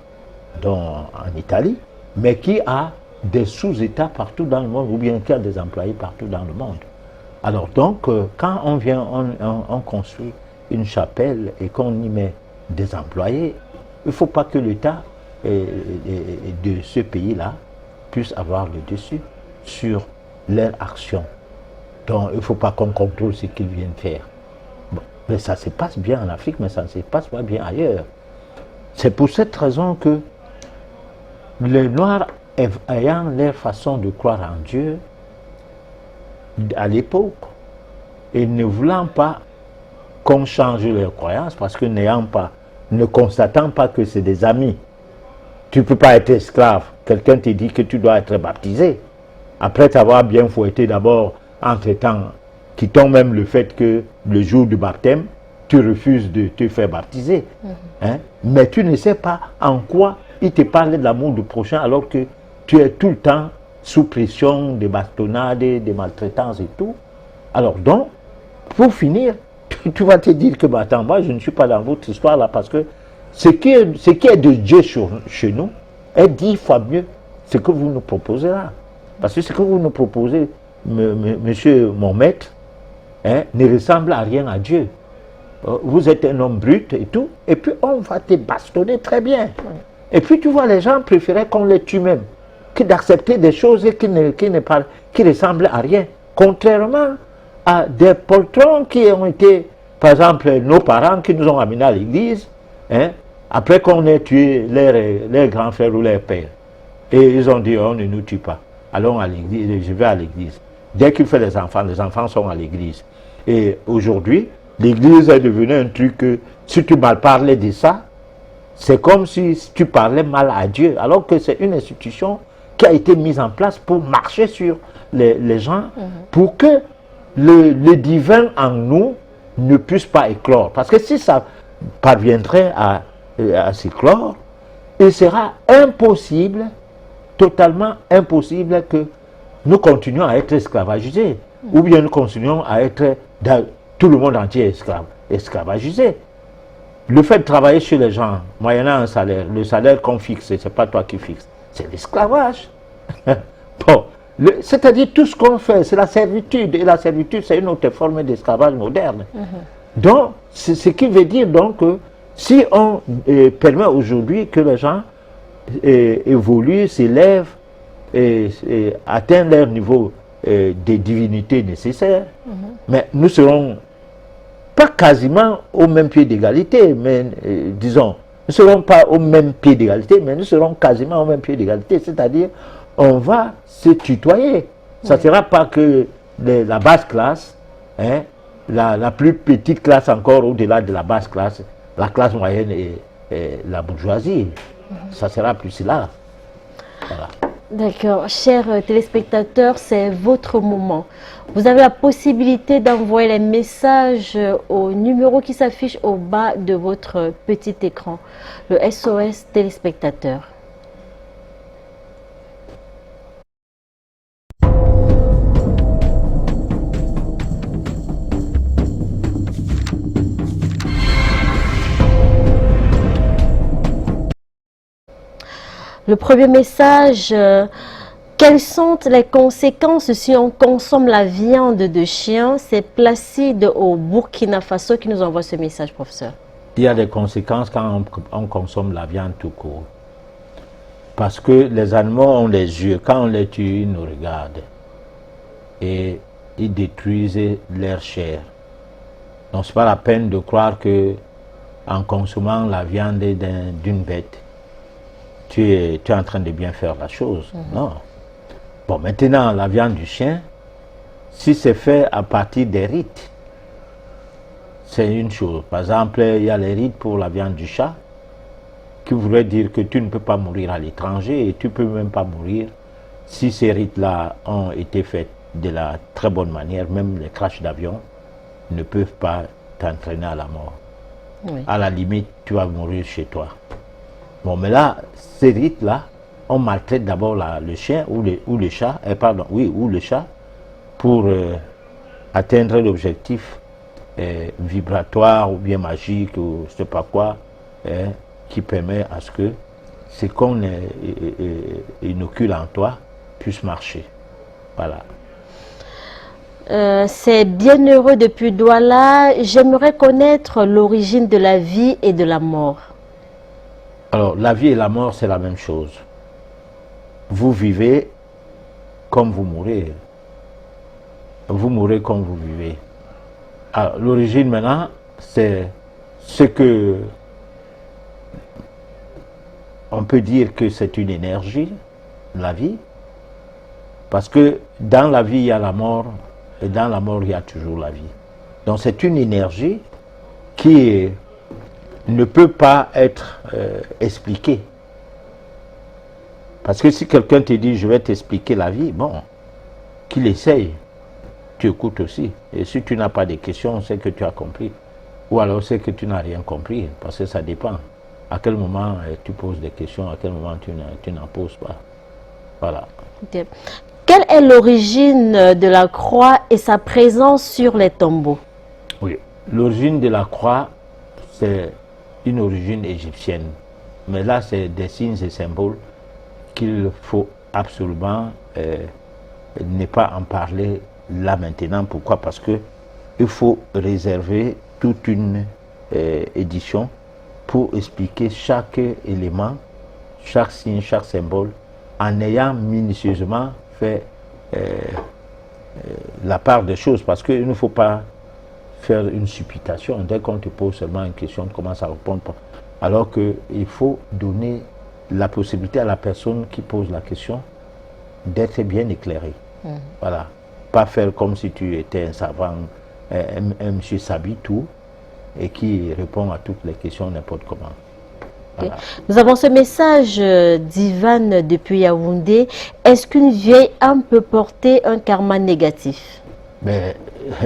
en Italie, mais qui a des sous-États partout dans le monde, ou bien qui a des employés partout dans le monde. Alors donc, quand on construit une chapelle et qu'on y met des employés, il ne faut pas que l'État de ce pays-là puisse avoir le dessus sur leur action. Donc, il ne faut pas qu'on contrôle ce qu'ils viennent faire. Bon. Mais ça se passe bien en Afrique, mais ça ne se passe pas bien ailleurs. C'est pour cette raison que les Noirs, ayant leur façon de croire en Dieu, à l'époque, et ne voulant pas qu'on change leurs croyances, parce que ne constatant pas que c'est des amis, tu ne peux pas être esclave. Quelqu'un te dit que tu dois être baptisé. Après t'avoir bien fouetté d'abord, entre-temps, quittant même le fait que le jour du baptême, tu refuses de te faire baptiser. Hein? Mais tu ne sais pas en quoi il te parle de l'amour du prochain alors que tu es tout le temps sous pression des bastonnades, des maltraitances et tout. Alors donc, pour finir, tu vas te dire que, bah, attends, moi je ne suis pas dans votre histoire là parce que ce qui est de Dieu chez nous est 10 fois mieux ce que vous nous proposez là. Parce que ce que vous nous proposez, monsieur mon maître, hein, ne ressemble à rien à Dieu. Vous êtes un homme brut et tout, et puis on va te bastonner très bien. Et puis tu vois, les gens préféraient qu'on les tue même, que d'accepter des choses qui ressemblent à rien. Contrairement à des poltrons qui ont été, par exemple, nos parents qui nous ont amenés à l'église, hein, après qu'on ait tué leurs grands frères ou leurs pères. Et ils ont dit, on ne nous tue pas. Allons à l'église, je vais à l'église. Dès qu'il fait les enfants sont à l'église. Et aujourd'hui, l'église est devenue un truc que si tu mal parlais de ça, c'est comme si tu parlais mal à Dieu. Alors que c'est une institution qui a été mise en place pour marcher sur les gens, pour que le divin en nous ne puisse pas éclore. Parce que si ça parviendrait à s'éclore, il sera impossible, totalement impossible que nous continuions à être esclavagisés, ou bien nous continuons à être dans tout le monde entier esclavagisé. Le fait de travailler chez les gens, moyennant un salaire, le salaire qu'on fixe, ce n'est pas toi qui fixes, c'est l'esclavage. Bon, c'est-à-dire tout ce qu'on fait, c'est la servitude, et la servitude, c'est une autre forme d'esclavage moderne. Donc, c'est ce qui veut dire donc que si on permet aujourd'hui que les gens évoluent, s'élèvent, et atteignent leur niveau de divinité nécessaire, mais nous serons pas quasiment au même pied d'égalité, mais disons, nous ne serons pas au même pied d'égalité, mais nous serons quasiment au même pied d'égalité, c'est-à-dire on va se tutoyer. Ça ne sera pas que la basse classe, hein, la plus petite classe encore au-delà de la basse classe, la classe moyenne et la bourgeoisie. Ça sera plus là. Voilà. D'accord. Chers téléspectateurs, c'est votre moment. Vous avez la possibilité d'envoyer les messages au numéro qui s'affiche au bas de votre petit écran. Le SOS téléspectateur. Le premier message, quelles sont les conséquences si on consomme la viande de chien? C'est Placide au Burkina Faso qui nous envoie ce message, professeur. Il y a des conséquences quand on consomme la viande tout court. Parce que les animaux ont les yeux, quand on les tue, ils nous regardent. Et ils détruisent leur chair. Donc ce n'est pas la peine de croire que en consommant la viande d'une bête, tu es en train de bien faire la chose. Non. Bon, maintenant, la viande du chien, si c'est fait à partir des rites, c'est une chose. Par exemple, il y a les rites pour la viande du chat, qui voudrait dire que tu ne peux pas mourir à l'étranger et tu ne peux même pas mourir si ces rites-là ont été faits de la très bonne manière. Même les crashs d'avion ne peuvent pas t'entraîner à la mort. Oui. À la limite, tu vas mourir chez toi. Bon, mais là, ces rites-là, on maltraite d'abord le chien ou le chat, ou le chat, pour atteindre l'objectif vibratoire ou bien magique ou je ne sais pas quoi, qui permet à ce que ce qu'on inocule en toi puisse marcher. Voilà. C'est Bienheureux depuis Douala. J'aimerais connaître l'origine de la vie et de la mort. Alors, la vie et la mort, c'est la même chose. Vous vivez comme vous mourrez. Vous mourrez comme vous vivez. Alors, l'origine maintenant, c'est ce que on peut dire que c'est une énergie, la vie, parce que dans la vie il y a la mort, et dans la mort il y a toujours la vie. Donc c'est une énergie qui ne peut pas être expliquée. Parce que si quelqu'un te dit je vais t'expliquer la vie, bon, qu'il essaye, tu écoutes aussi. Et si tu n'as pas de questions, c'est que tu as compris. Ou alors c'est que tu n'as rien compris, parce que ça dépend. À quel moment tu poses des questions, à quel moment tu n'en poses pas. Voilà. Ok. Quelle est l'origine de la croix et sa présence sur les tombeaux? Oui, l'origine de la croix, c'est une origine égyptienne. Mais là, c'est des signes et symboles qu'il faut absolument ne pas en parler là maintenant. Pourquoi? Parce que il faut réserver toute une édition pour expliquer chaque élément, chaque signe, chaque symbole, en ayant minutieusement fait la part des choses. Parce qu'il ne faut pas faire une supputation. Dès qu'on te pose seulement une question, tu commences à répondre. Alors qu'il faut donner la possibilité à la personne qui pose la question d'être bien éclairée. Voilà. Pas faire comme si tu étais un savant, un monsieur sabi tout, et qui répond à toutes les questions n'importe comment. Voilà. Nous avons ce message d'Ivan depuis Yaoundé. Est-ce qu'une vieille âme peut porter un karma négatif? Mais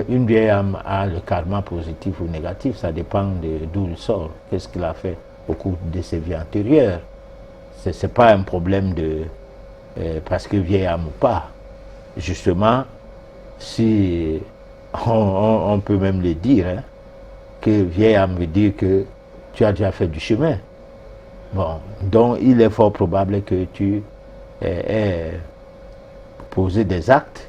une vieille âme a le karma positif ou négatif, ça dépend d'où il sort, qu'est-ce qu'il a fait au cours de ses vies antérieures. Ce n'est pas un problème de parce que vieille âme ou pas. Justement, si on peut même le dire, hein, que vieille âme veut dire que tu as déjà fait du chemin. Bon, donc il est fort probable que tu aies posé des actes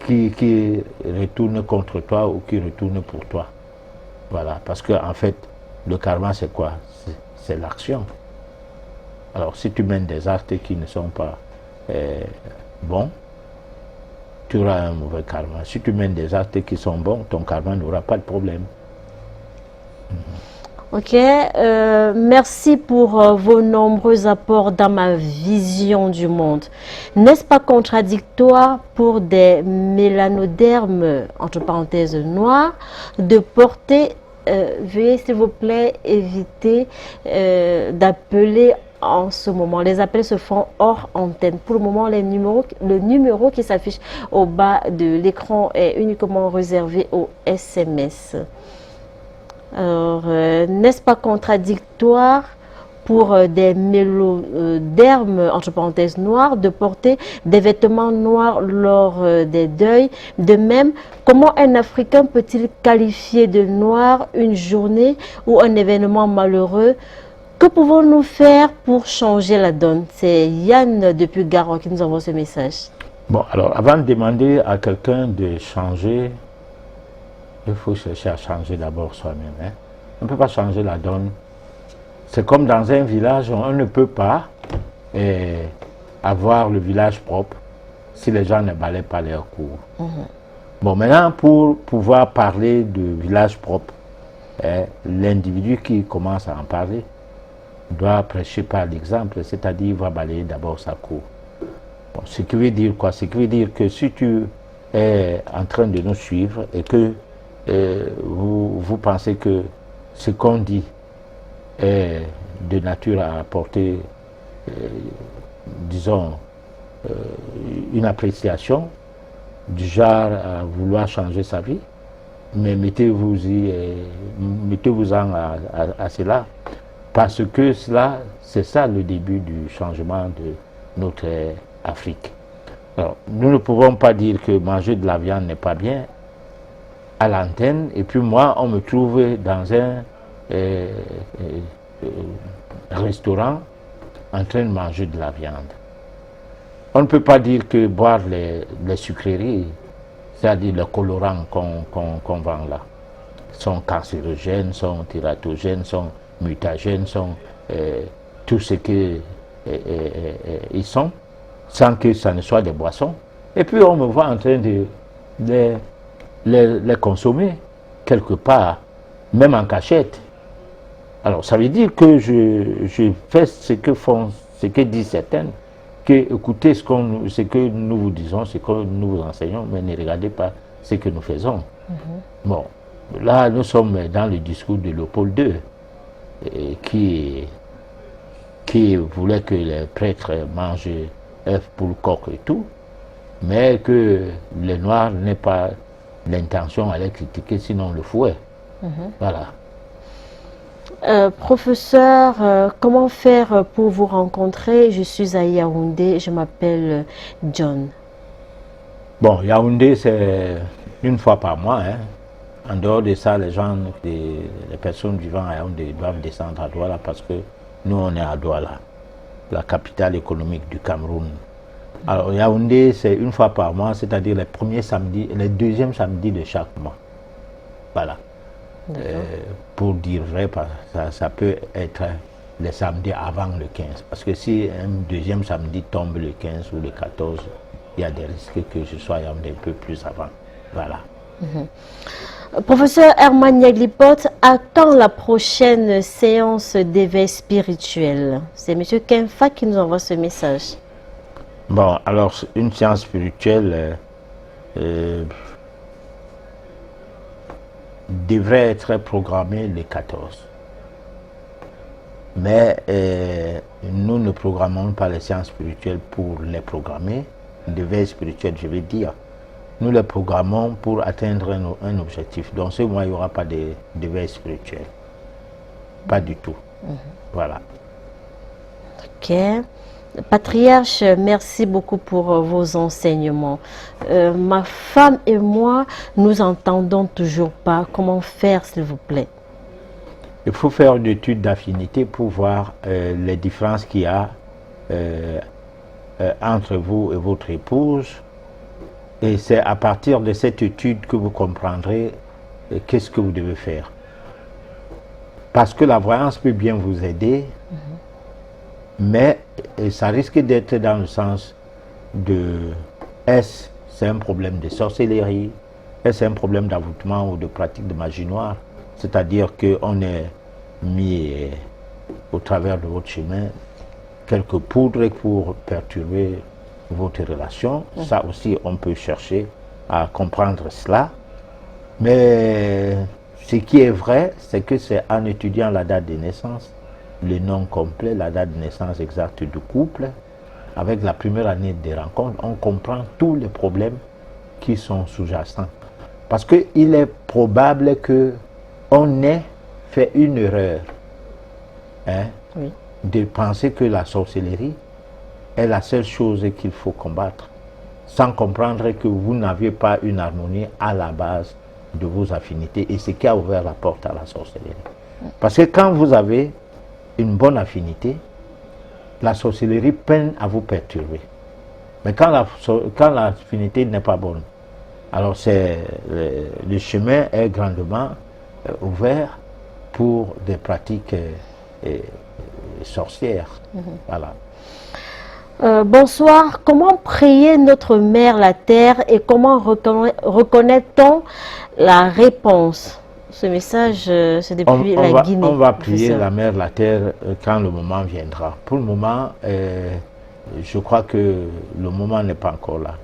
qui retournent contre toi ou qui retournent pour toi. Voilà, parce qu'en fait, le karma c'est quoi? C'est l'action. Alors si tu mènes des actes qui ne sont pas bons, tu auras un mauvais karma. Si tu mènes des actes qui sont bons, ton karma n'aura pas de problème. Ok, merci pour vos nombreux apports dans ma vision du monde. N'est-ce pas contradictoire pour des mélanodermes, entre parenthèses noirs, de porter, veuillez s'il vous plaît éviter d'appeler en ce moment. Les appels se font hors antenne. Pour le moment, le numéro qui s'affiche au bas de l'écran est uniquement réservé aux SMS. Alors, n'est-ce pas contradictoire pour des mélodermes, entre parenthèses noirs, de porter des vêtements noirs lors des deuils? De même, comment un Africain peut-il qualifier de noir une journée ou un événement malheureux? Que pouvons-nous faire pour changer la donne? C'est Yann depuis Garo qui nous envoie ce message. Bon, alors, avant de demander à quelqu'un de changer, il faut chercher à changer d'abord soi-même. Hein. On ne peut pas changer la donne. C'est comme dans un village, on ne peut pas avoir le village propre si les gens ne balaient pas leurs cours. Bon, maintenant, pour pouvoir parler de village propre, l'individu qui commence à en parler doit prêcher par l'exemple, c'est-à-dire il va balayer d'abord sa cour. Bon, ce qui veut dire quoi? Ce qui veut dire que si tu es en train de nous suivre et que vous pensez que ce qu'on dit est de nature à apporter, disons, une appréciation du genre à vouloir changer sa vie, mais mettez-vous-en à cela, parce que cela, c'est ça le début du changement de notre Afrique. Alors, nous ne pouvons pas dire que manger de la viande n'est pas bien à l'antenne, et puis moi, on me trouve dans un restaurant en train de manger de la viande. On ne peut pas dire que boire les sucreries, c'est-à-dire les colorants qu'on vend là, sont cancérogènes, sont tératogènes, sont mutagènes, sont tout ce qu'ils sont, sans que ça ne soit des boissons. Et puis on me voit en train de les consommer. quelque part, même en cachette. Alors, ça veut dire que je fais ce que disent certaines, que écoutez ce que nous vous disons, ce que nous vous enseignons, mais ne regardez pas ce que nous faisons. Bon, là, nous sommes dans le discours de Léopold II, qui voulait que les prêtres mangent œufs pour le coq et tout, mais que les Noirs n'aient pas l'intention à les critiquer, sinon le fouet. Voilà. Professeur, comment faire pour vous rencontrer? Je suis à Yaoundé, je m'appelle John. Bon, Yaoundé, c'est une fois par mois. Hein. En dehors de ça, les personnes vivant à Yaoundé doivent descendre à Douala parce que nous, on est à Douala, la capitale économique du Cameroun. Alors, Yaoundé, c'est une fois par mois, c'est-à-dire les premiers samedis, les deuxièmes samedis de chaque mois. Voilà. Pour dire vrai, ça peut être les samedis avant le 15. Parce que si un deuxième samedi tombe le 15 ou le 14, il y a des risques que je sois un peu plus avant. Voilà. Professeur Herman Yaglipot, à quand la prochaine séance d'éveil spirituel? C'est M. Kenfa qui nous envoie ce message. Bon, alors, une séance spirituelle devrait être programmée le 14. Mais nous ne programmons pas les séances spirituelles pour les programmer, d'éveil spirituel, je veux dire. Nous les programmons pour atteindre un objectif. Dans ce mois, il n'y aura pas d'éveil spirituel. Pas du tout. Voilà. Ok. Patriarche, merci beaucoup pour vos enseignements. Ma femme et moi, nous entendons toujours pas. Comment faire, s'il vous plaît? Il faut faire une étude d'affinité pour voir les différences qu'il y a entre vous et votre épouse. Et c'est à partir de cette étude que vous comprendrez qu'est-ce que vous devez faire. Parce que la voyance peut bien vous aider, mais ça risque d'être dans le sens de est-ce c'est un problème de sorcellerie, est-ce c'est un problème d'avoutement ou de pratique de magie noire, c'est-à-dire qu'on est mis au travers de votre chemin quelques poudres pour perturber votre relation. Ça aussi, on peut chercher à comprendre cela. Mais ce qui est vrai, c'est que c'est en étudiant la date de naissance, le nom complet, la date de naissance exacte du couple, avec la première année de rencontre, on comprend tous les problèmes qui sont sous-jacents. Parce qu'il est probable qu'on ait fait une erreur de penser que la sorcellerie est la seule chose qu'il faut combattre, sans comprendre que vous n'aviez pas une harmonie à la base de vos affinités, et ce qui a ouvert la porte à la sorcellerie. Parce que quand vous avez une bonne affinité, la sorcellerie peine à vous perturber. Mais quand l'affinité n'est pas bonne, alors le chemin est grandement ouvert pour des pratiques sorcières. Voilà. Bonsoir. Comment prier notre Mère la Terre et comment reconnaît-on la réponse? Ce message, c'est depuis la Guinée. On va prier la Mère la Terre quand le moment viendra. Pour le moment, je crois que le moment n'est pas encore là.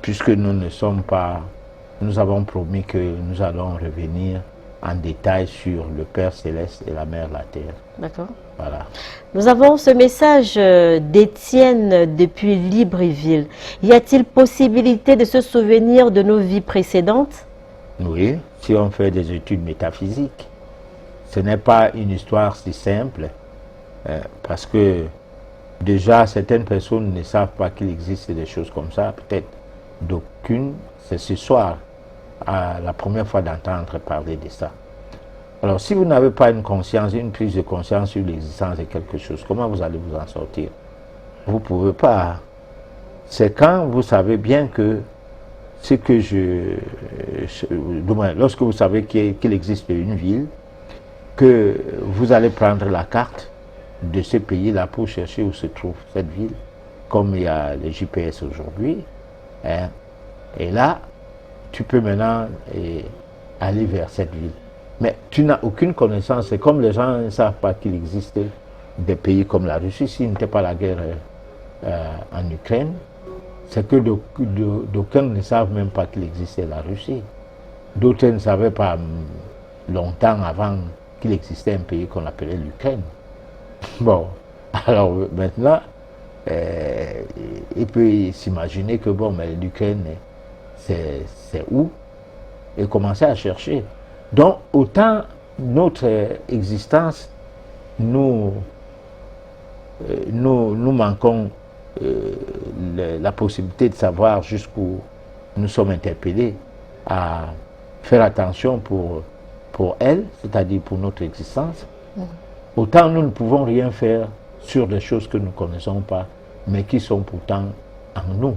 Puisque nous avons promis que nous allons revenir en détail sur le Père Céleste et la Mère la Terre. D'accord. Voilà. Nous avons ce message d'Étienne depuis Libreville. Y a-t-il possibilité de se souvenir de nos vies précédentes? Oui, si on fait des études métaphysiques. Ce n'est pas une histoire si simple, parce que déjà certaines personnes ne savent pas qu'il existe des choses comme ça, peut-être d'aucune. C'est ce soir, la première fois d'entendre parler de ça. Alors si vous n'avez pas une conscience, une prise de conscience sur l'existence de quelque chose, comment vous allez vous en sortir? Vous ne pouvez pas. C'est quand vous savez bien que ce que lorsque vous savez qu'il existe une ville, que vous allez prendre la carte de ce pays-là pour chercher où se trouve cette ville, comme il y a les GPS aujourd'hui. Et là, tu peux maintenant aller vers cette ville. Mais tu n'as aucune connaissance. C'est comme les gens ne savent pas qu'il existait des pays comme la Russie. S'il n'était pas la guerre en Ukraine, c'est que d'aucuns ne savent même pas qu'il existait la Russie. D'autres ne savaient pas longtemps avant qu'il existait un pays qu'on appelait l'Ukraine. Bon, alors maintenant, il peut s'imaginer que bon, mais l'Ukraine, c'est où? Et commencer à chercher. Donc, autant notre existence, nous manquons la possibilité de savoir jusqu'où nous sommes interpellés à faire attention pour elle, c'est-à-dire pour notre existence, autant nous ne pouvons rien faire sur des choses que nous ne connaissons pas, mais qui sont pourtant en nous.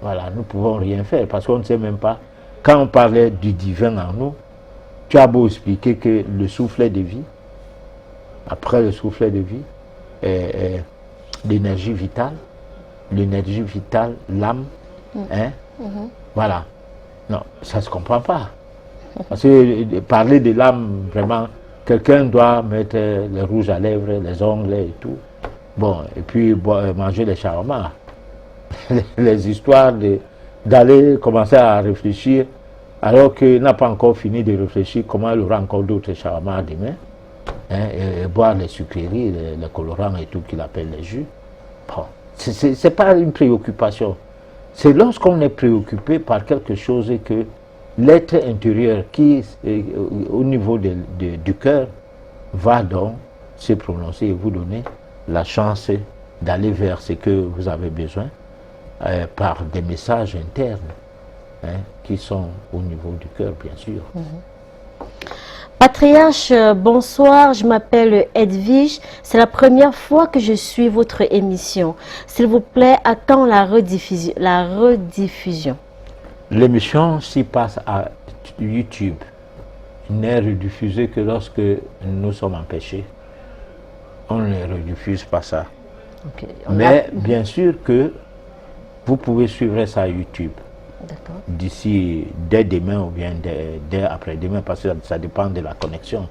Voilà, nous ne pouvons rien faire parce qu'on ne sait même pas. Quand on parlait du divin en nous, tu as beau expliquer que le soufflet de vie, après le soufflet de vie, est l'énergie vitale, l'âme, hein? Voilà. Non, ça ne se comprend pas. Parce que parler de l'âme, vraiment, quelqu'un doit mettre les rouges à lèvres, les ongles et tout. Bon, et puis manger les shawarma. Les histoires d'aller commencer à réfléchir alors qu'il n'a pas encore fini de réfléchir comment il aura encore d'autres shawarma demain, hein, et boire les sucreries, les colorants et tout qu'il appelle les jus. Bon, c'est pas une préoccupation. C'est lorsqu'on est préoccupé par quelque chose et que l'être intérieur qui, au niveau du cœur, va donc se prononcer et vous donner la chance d'aller vers ce que vous avez besoin par des messages internes, hein, qui sont au niveau du cœur, bien sûr. Patriarche, bonsoir, je m'appelle Edwige. C'est la première fois que je suis votre émission. S'il vous plaît, à quand la rediffusion? L'émission s'y passe à YouTube. Il n'est rediffusé que lorsque nous sommes empêchés. On ne rediffuse pas ça. Okay. Mais bien sûr que vous pouvez suivre ça à YouTube. D'ici, dès demain ou bien dès après-demain, parce que ça dépend de la connexion.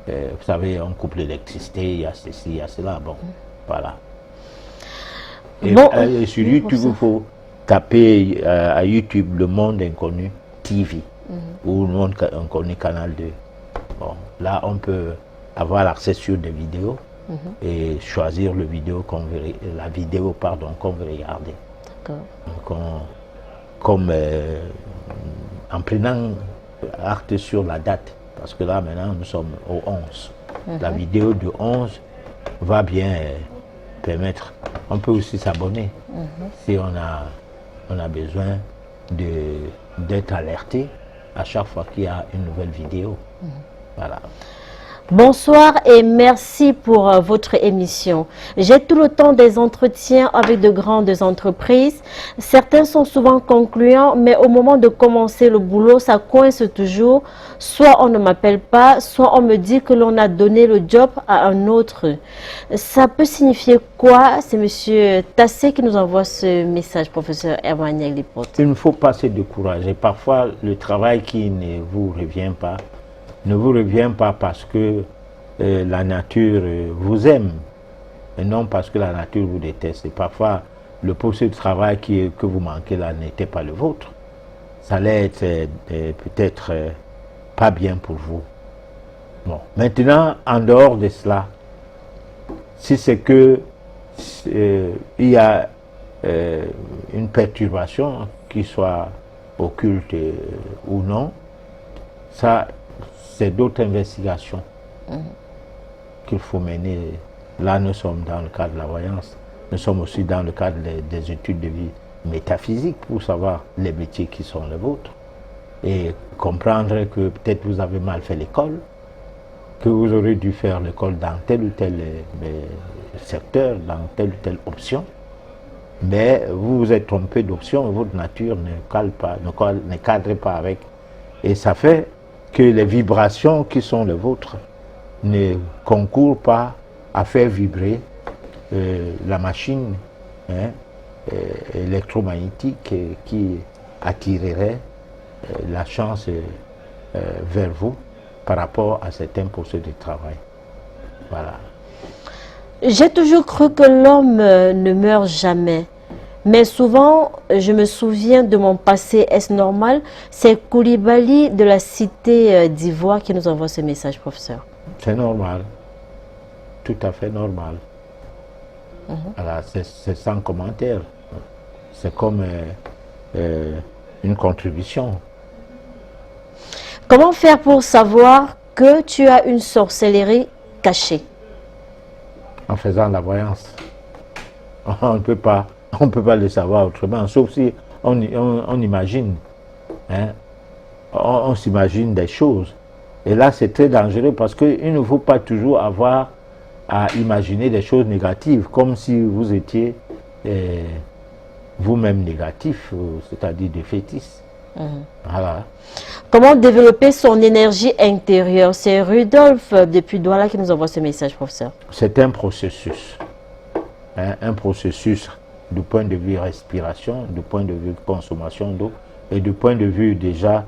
Vous savez, on coupe l'électricité, il y a ceci, il y a cela, bon, voilà. Et, bon, et sur YouTube, il faut taper à YouTube Le Monde Inconnu TV ou Le Monde Inconnu Canal 2. Bon, là, on peut avoir accès sur des vidéos et choisir la vidéo qu'on veut regarder. D'accord. Comme en prenant acte sur la date, parce que là maintenant nous sommes au 11. La vidéo du 11 va bien permettre, on peut aussi s'abonner si on a besoin d'être alerté à chaque fois qu'il y a une nouvelle vidéo. Voilà. Bonsoir et merci pour votre émission. J'ai tout le temps des entretiens avec de grandes entreprises. Certains sont souvent concluants, mais au moment de commencer le boulot, ça coince toujours. Soit on ne m'appelle pas, soit on me dit que l'on a donné le job à un autre. Ça peut signifier quoi? C'est M. Tassé qui nous envoie ce message, professeur Emmanuel Lipote. Il ne faut pas se décourager. Parfois, le travail qui ne vous revient pas, ne vous revient pas parce que la nature vous aime, et non parce que la nature vous déteste. Et parfois, le poste de travail que vous manquez là n'était pas le vôtre. Ça allait être peut-être pas bien pour vous. Bon. Maintenant, en dehors de cela, si c'est que il y a une perturbation, qui soit occulte ou non, ça, c'est d'autres investigations qu'il faut mener. Là, nous sommes dans le cadre de la voyance. Nous sommes aussi dans le cadre des études de vie métaphysiques pour savoir les métiers qui sont les vôtres et comprendre que peut-être vous avez mal fait l'école, que vous aurez dû faire l'école dans tel ou tel secteur, dans telle ou telle option, mais vous vous êtes trompé d'option et votre nature ne cadre pas avec. Et ça fait que les vibrations qui sont les vôtres ne concourent pas à faire vibrer la machine électromagnétique qui attirerait la chance vers vous par rapport à certains postes de travail. Voilà. J'ai toujours cru que l'homme ne meurt jamais. Mais souvent, je me souviens de mon passé. Est-ce normal? C'est Koulibaly de la cité d'Ivoire qui nous envoie ce message, professeur. C'est normal. Tout à fait normal. Voilà, c'est sans commentaire. C'est comme une contribution. Comment faire pour savoir que tu as une sorcellerie cachée? En faisant la voyance. On ne peut pas le savoir autrement, sauf si on imagine. Hein, on s'imagine des choses. Et là, c'est très dangereux parce qu'il ne faut pas toujours avoir à imaginer des choses négatives, comme si vous étiez vous-même négatif, c'est-à-dire défaitiste. Voilà. Comment développer son énergie intérieure? C'est Rudolph depuis Douala qui nous envoie ce message, professeur. C'est un processus. Hein, un processus du point de vue respiration, du point de vue consommation d'eau et du point de vue déjà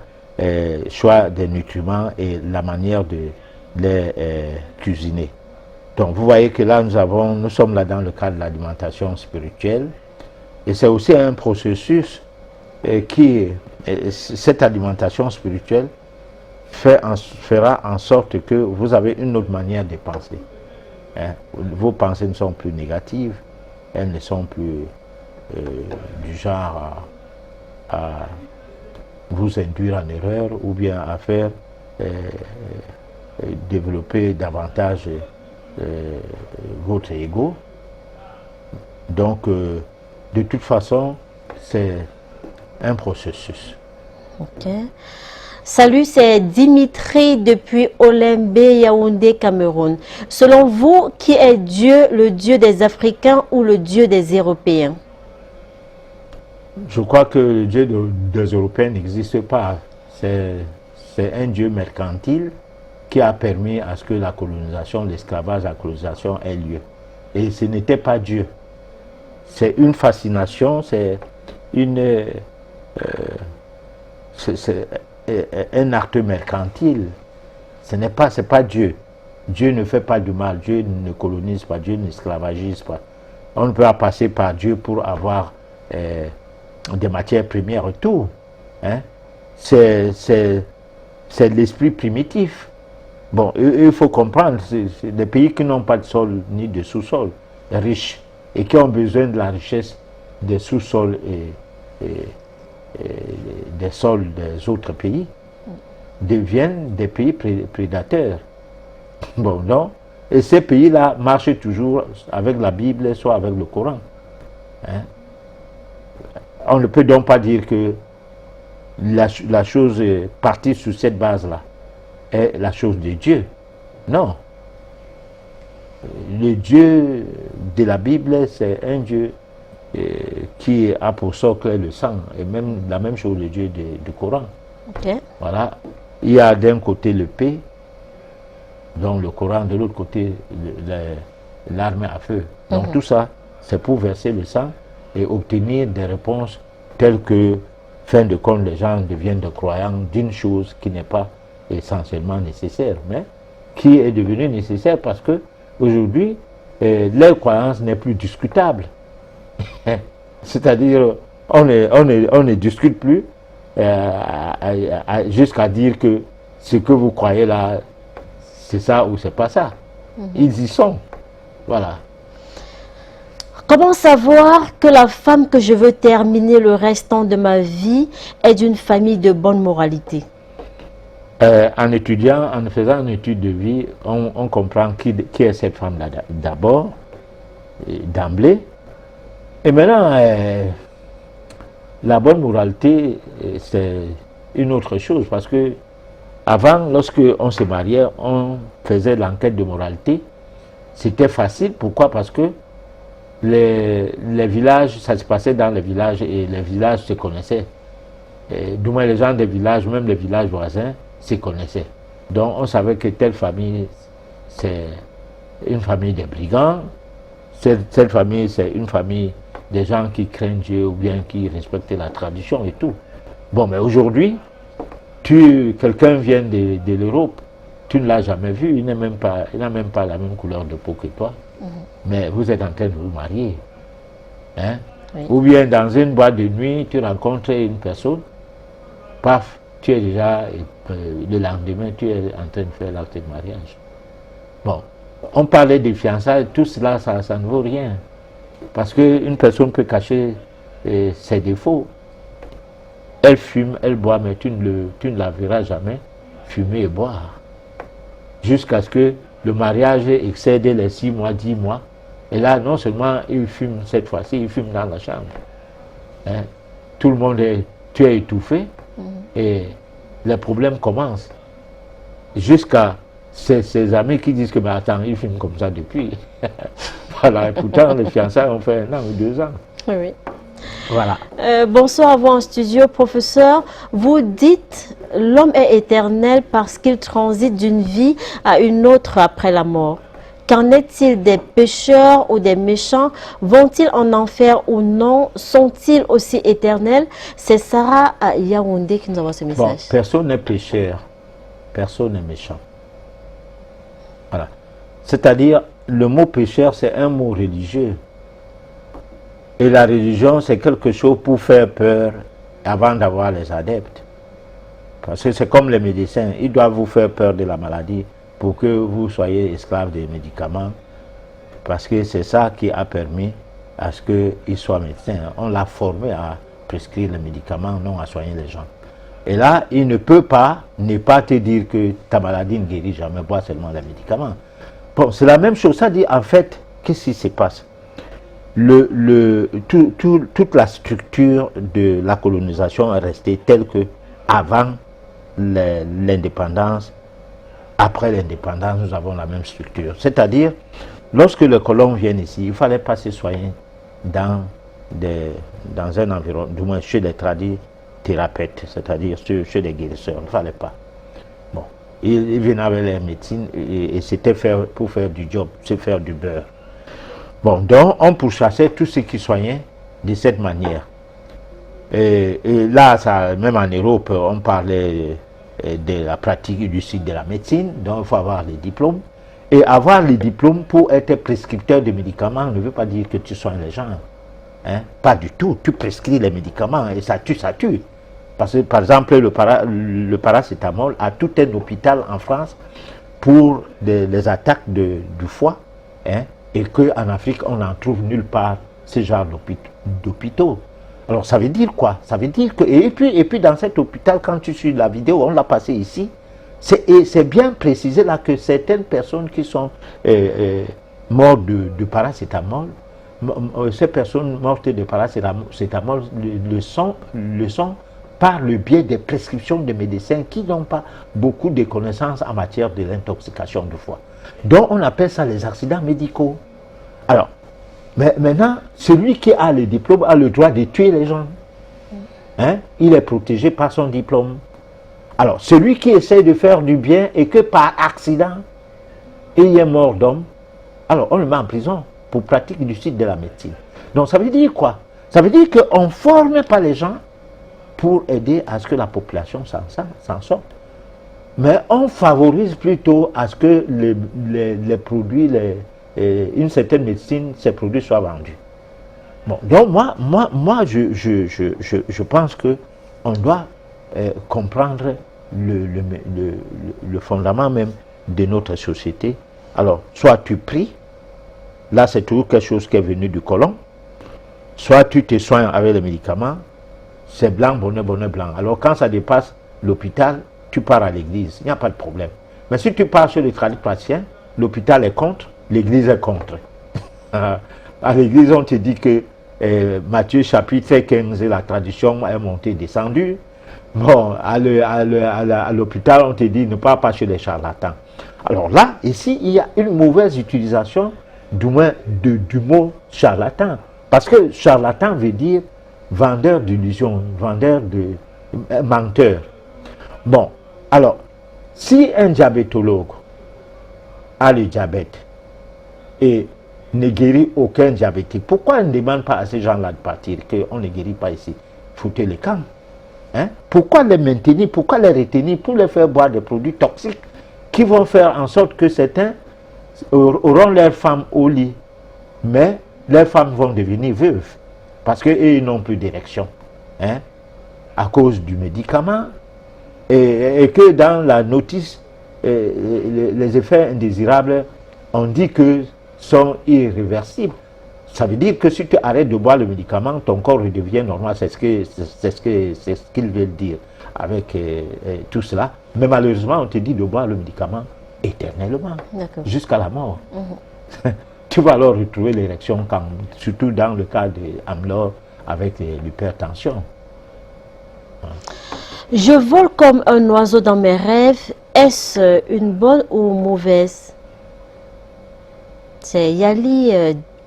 choix des nutriments et la manière de les cuisiner. Donc vous voyez que là nous sommes là dans le cadre de l'alimentation spirituelle et c'est aussi un processus cette alimentation spirituelle fera en sorte que vous avez une autre manière de penser. Hein. Vos pensées ne sont plus négatives, elles ne sont plus du genre à vous induire en erreur ou bien à faire développer davantage votre ego. Donc, de toute façon, c'est un processus. Ok. Salut, c'est Dimitri depuis Olembe, Yaoundé, Cameroun. Selon vous, qui est Dieu, le Dieu des Africains ou le Dieu des Européens? Je crois que le Dieu des Européens n'existe pas. C'est un Dieu mercantile qui a permis à ce que la colonisation, l'esclavage, la colonisation ait lieu. Et ce n'était pas Dieu. C'est une fascination, c'est un acte mercantile. Ce n'est pas Dieu. Dieu ne fait pas du mal, Dieu ne colonise pas, Dieu n'esclavagise pas. On ne peut pas passer par Dieu pour avoir des matières premières et tout. Hein? C'est l'esprit primitif. Bon, il faut comprendre, c'est des pays qui n'ont pas de sol ni de sous-sol riches et qui ont besoin de la richesse des sous-sols et des sols des autres pays deviennent des pays prédateurs. Bon, non. Et ces pays-là marchent toujours avec la Bible, soit avec le Coran. Hein? On ne peut donc pas dire que la chose partie sur cette base-là est la chose de Dieu. Non. Le Dieu de la Bible, c'est un Dieu qui a pour socle le sang, et même la même chose le Dieu du Coran. Okay. Voilà. Il y a d'un côté le paix, donc le Coran, de l'autre côté l'arme à feu. Donc tout ça, c'est pour verser le sang et obtenir des réponses telles que, fin de compte, les gens deviennent des croyants d'une chose qui n'est pas essentiellement nécessaire, mais qui est devenue nécessaire parce que aujourd'hui, leur croyance n'est plus discutable. C'est-à-dire, on ne discute plus jusqu'à dire que ce que vous croyez là, c'est ça ou c'est pas ça. Ils y sont. Voilà. Comment savoir que la femme que je veux terminer le restant de ma vie est d'une famille de bonne moralité? En étudiant, en faisant une étude de vie, on comprend qui est cette femme-là d'abord, d'emblée. Et maintenant, la bonne moralité, c'est une autre chose, parce que avant, lorsque on se mariait, on faisait l'enquête de moralité. C'était facile. Pourquoi? Parce que les villages, ça se passait dans les villages et les villages se connaissaient. Du moins, les gens des villages, même les villages voisins, se connaissaient. Donc, on savait que telle famille, c'est une famille de brigands. Cette famille, c'est une famille des gens qui craignent Dieu ou bien qui respectent la tradition et tout. Bon, mais aujourd'hui, quelqu'un vient de l'Europe, tu ne l'as jamais vu, il n'a même pas la même couleur de peau que toi, mais vous êtes en train de vous marier. Hein? Oui. Ou bien dans une boîte de nuit, tu rencontres une personne, paf, tu es déjà, le lendemain, tu es en train de faire l'acte de mariage. Bon, on parlait des fiançailles, tout cela, ça ne vaut rien. Parce qu'une personne peut cacher ses défauts. Elle fume, elle boit, mais tu ne la verras jamais fumer et boire. Jusqu'à ce que le mariage excède les 6 mois, 10 mois. Et là, non seulement il fume cette fois-ci, il fume dans la chambre. Hein? Tout le monde tu es étouffé et les problèmes commencent. Jusqu'à ses amis qui disent que, mais attends, il fume comme ça depuis. Voilà, et pourtant, les fiançailles ont fait 1 an ou 2 ans. Oui. Voilà. Bonsoir à vous en studio, professeur. Vous dites l'homme est éternel parce qu'il transite d'une vie à une autre après la mort. Qu'en est-il des pécheurs ou des méchants? Vont-ils en enfer ou non? Sont-ils aussi éternels? C'est Sarah à Yaoundé qui nous envoie ce message. Bon, personne n'est pécheur, personne n'est méchant. Voilà. C'est-à-dire, le mot pécheur, c'est un mot religieux. Et la religion, c'est quelque chose pour faire peur avant d'avoir les adeptes. Parce que c'est comme les médecins, ils doivent vous faire peur de la maladie pour que vous soyez esclaves des médicaments. Parce que c'est ça qui a permis à ce qu'ils soient médecins. On l'a formé à prescrire les médicaments, non à soigner les gens. Et là, il ne peut pas ne pas te dire que ta maladie ne guérit jamais, bois seulement les médicaments. Bon, c'est la même chose. Ça dit, en fait, qu'est-ce qui se passe? Toute la structure de la colonisation est restée telle que avant l'indépendance, après l'indépendance, nous avons la même structure. C'est-à-dire, lorsque les colons viennent ici, il ne fallait pas se soigner dans un environnement, du moins chez les thérapeutes, c'est-à-dire chez les guérisseurs, il ne fallait pas. Bon, ils venaient avec les médecines et c'était pour faire du job, c'est faire du beurre. Bon, donc on pourchassait tous ceux qui soignaient de cette manière. Et là, même en Europe, on parlait de la pratique du cycle de la médecine, donc il faut avoir les diplômes. Et avoir les diplômes pour être prescripteur de médicaments ne veut pas dire que tu soignes les gens. Hein? Pas du tout, tu prescris les médicaments et ça tue, ça tue. Parce que par exemple, le paracétamol a tout un hôpital en France pour les attaques du foie. Hein? Et qu'en Afrique, on n'en trouve nulle part ce genre d'hôpitaux. Alors, ça veut dire quoi? Ça veut dire que... Et puis, dans cet hôpital, quand tu suis la vidéo, on l'a passé ici, c'est bien précisé là que certaines personnes qui sont mortes de paracétamol, ces personnes mortes de paracétamol le sont par le biais des prescriptions de médecins qui n'ont pas beaucoup de connaissances en matière de l'intoxication du foie. Donc, on appelle ça les accidents médicaux. Alors, mais maintenant, celui qui a le diplôme a le droit de tuer les gens. Hein? Il est protégé par son diplôme. Alors, celui qui essaie de faire du bien et que par accident, il est mort d'homme, alors on le met en prison pour pratique du cycle de la médecine. Donc, ça veut dire quoi? Ça veut dire qu'on ne forme pas les gens pour aider à ce que la population s'en sorte. Mais on favorise plutôt à ce que les produits, une certaine médecine, ces produits soient vendus. Bon, donc moi je pense qu'on doit comprendre le fondement même de notre société. Alors, soit tu pries, là c'est toujours quelque chose qui est venu du colon, soit tu te soignes avec les médicaments, c'est blanc, bonnet, blanc. Alors quand ça dépasse l'hôpital, tu pars à l'église, il n'y a pas de problème. Mais si tu pars chez les tradipraticiens, l'hôpital est contre, l'église est contre. À l'église, on te dit que Matthieu chapitre 15, la tradition est montée, descendue. Bon, à l'hôpital, on te dit ne pas chez les charlatans. Alors là, ici, il y a une mauvaise utilisation du mot charlatan. Parce que charlatan veut dire vendeur d'illusions, menteur. Bon, alors, si un diabétologue a le diabète et ne guérit aucun diabétique, pourquoi on ne demande pas à ces gens-là de partir, qu'on ne guérit pas ici? Foutez les camps. Hein? Pourquoi les maintenir, pourquoi les retenir pour les faire boire des produits toxiques qui vont faire en sorte que certains auront leurs femmes au lit, mais leurs femmes vont devenir veuves parce qu'ils n'ont plus d'érection, hein, à cause du médicament, et que dans la notice, les effets indésirables, on dit que sont irréversibles. Ça veut dire que si tu arrêtes de boire le médicament, ton corps redevient normal. C'est ce qu'ils veulent dire avec tout cela. Mais malheureusement, on te dit de boire le médicament éternellement, jusqu'à la mort. Tu vas alors retrouver l'érection, surtout dans le cas de Amlor avec l'hypertension. Je vole comme un oiseau dans mes rêves. Est-ce une bonne ou mauvaise? C'est Yali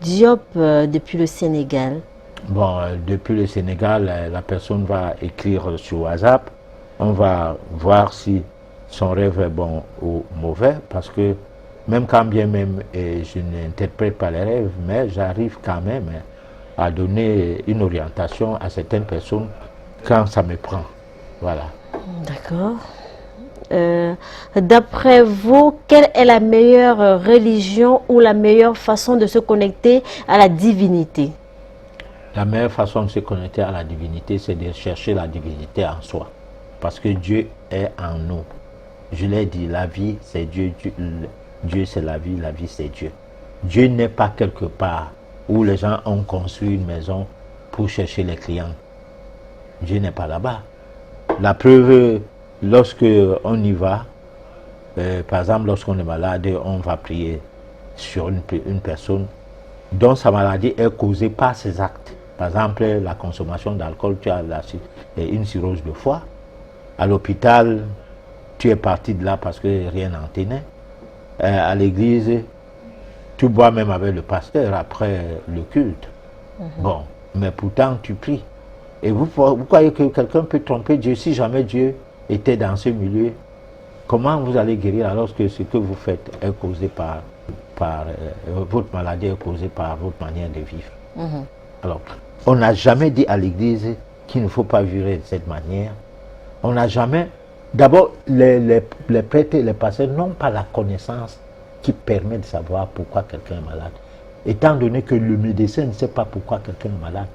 Diop depuis le Sénégal. Bon, depuis le Sénégal, la personne va écrire sur WhatsApp. On va voir si son rêve est bon ou mauvais, parce que même quand bien même je n'interprète pas les rêves, mais j'arrive quand même à donner une orientation à certaines personnes quand ça me prend. Voilà. D'accord. D'après vous, quelle est la meilleure religion ou la meilleure façon de se connecter à la divinité? La meilleure façon de se connecter à la divinité, c'est de chercher la divinité en soi. Parce que Dieu est en nous. Je l'ai dit, la vie c'est Dieu, Dieu c'est la vie c'est Dieu. Dieu n'est pas quelque part où les gens ont construit une maison pour chercher les clients. Dieu n'est pas là-bas. La preuve, lorsque on y va, par exemple, lorsqu'on est malade, on va prier sur une personne dont sa maladie est causée par ses actes. Par exemple, la consommation d'alcool, tu as une cirrhose de foie. À l'hôpital, tu es parti de là parce que rien n'en tenait. À l'église, tu bois même avec le pasteur après le culte. Bon, mais pourtant tu pries. Et vous croyez que quelqu'un peut tromper Dieu? Si jamais Dieu était dans ce milieu, comment vous allez guérir alors que ce que vous faites est causé par votre maladie est causée par votre manière de vivre? Alors, on n'a jamais dit à l'église qu'il ne faut pas vivre de cette manière. On n'a jamais... D'abord, les prêtres et les pasteurs n'ont pas la connaissance qui permet de savoir pourquoi quelqu'un est malade. Étant donné que le médecin ne sait pas pourquoi quelqu'un est malade.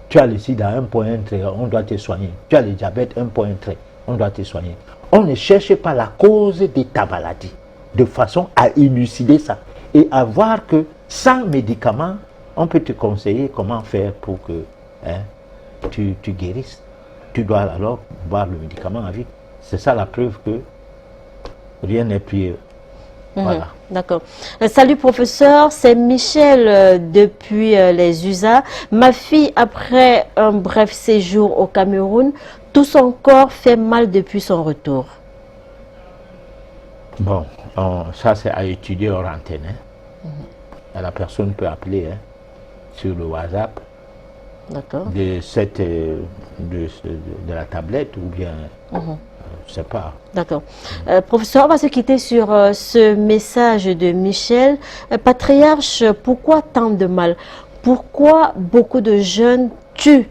Tu as le sida, un point, un trait, on doit te soigner. Tu as le diabète, un point, un trait, on doit te soigner. On ne cherche pas la cause de ta maladie, de façon à élucider ça. Et à voir que sans médicaments, on peut te conseiller comment faire pour que tu guérisses. Tu dois alors boire le médicament à vie. C'est ça la preuve que rien n'est prié. Voilà. D'accord. Salut professeur, c'est Michel depuis les USA. Ma fille, après un bref séjour au Cameroun, tout son corps fait mal depuis son retour. Bon, ça c'est à étudier hors antenne. La personne peut appeler sur le WhatsApp de la tablette ou bien... Je ne sais pas. D'accord. Professeur, on va se quitter sur ce message de Michel. Patriarche, pourquoi tant de mal? Pourquoi beaucoup de jeunes tuent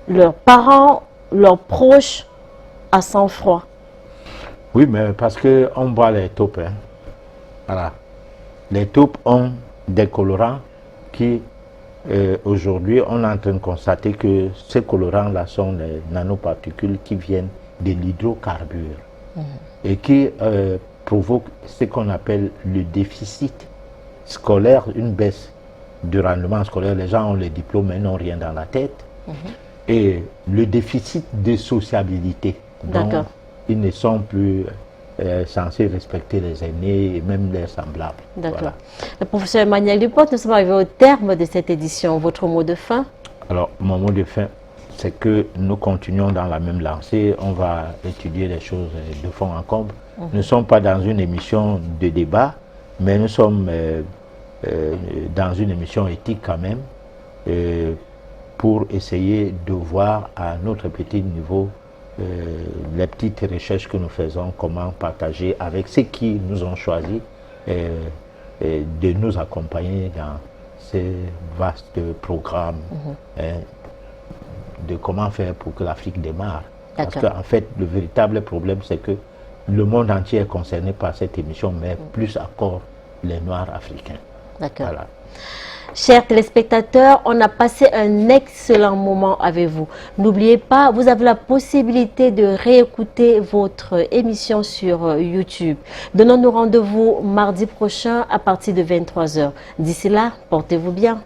leurs parents, leurs proches à sang-froid? Oui, mais parce qu'on boit les taupes. Voilà. Les taupes ont des colorants qui, aujourd'hui, on est en train de constater que ces colorants-là sont les nanoparticules qui viennent de l'hydrocarbure et qui provoque ce qu'on appelle le déficit scolaire, une baisse du rendement scolaire. Les gens ont les diplômes mais n'ont rien dans la tête. Et le déficit de sociabilité. Donc, ils ne sont plus censés respecter les aînés et même les semblables. D'accord. Voilà. Le professeur Emmanuel Duporte, nous sommes arrivés au terme de cette édition. Votre mot de fin? Alors, mon mot de fin, c'est que nous continuons dans la même lancée. On va étudier les choses de fond en comble. Nous ne sommes pas dans une émission de débat, mais nous sommes dans une émission éthique quand même, pour essayer de voir à notre petit niveau les petites recherches que nous faisons, comment partager avec ceux qui nous ont choisi de nous accompagner dans ces vastes programmes de comment faire pour que l'Afrique démarre. Parce D'accord. qu'en fait, le véritable problème, c'est que le monde entier est concerné par cette émission, mais plus encore les Noirs africains. D'accord. Voilà. Chers téléspectateurs, on a passé un excellent moment avec vous. N'oubliez pas, vous avez la possibilité de réécouter votre émission sur YouTube. Donnons-nous rendez-vous mardi prochain à partir de 23 h. D'ici là, portez-vous bien.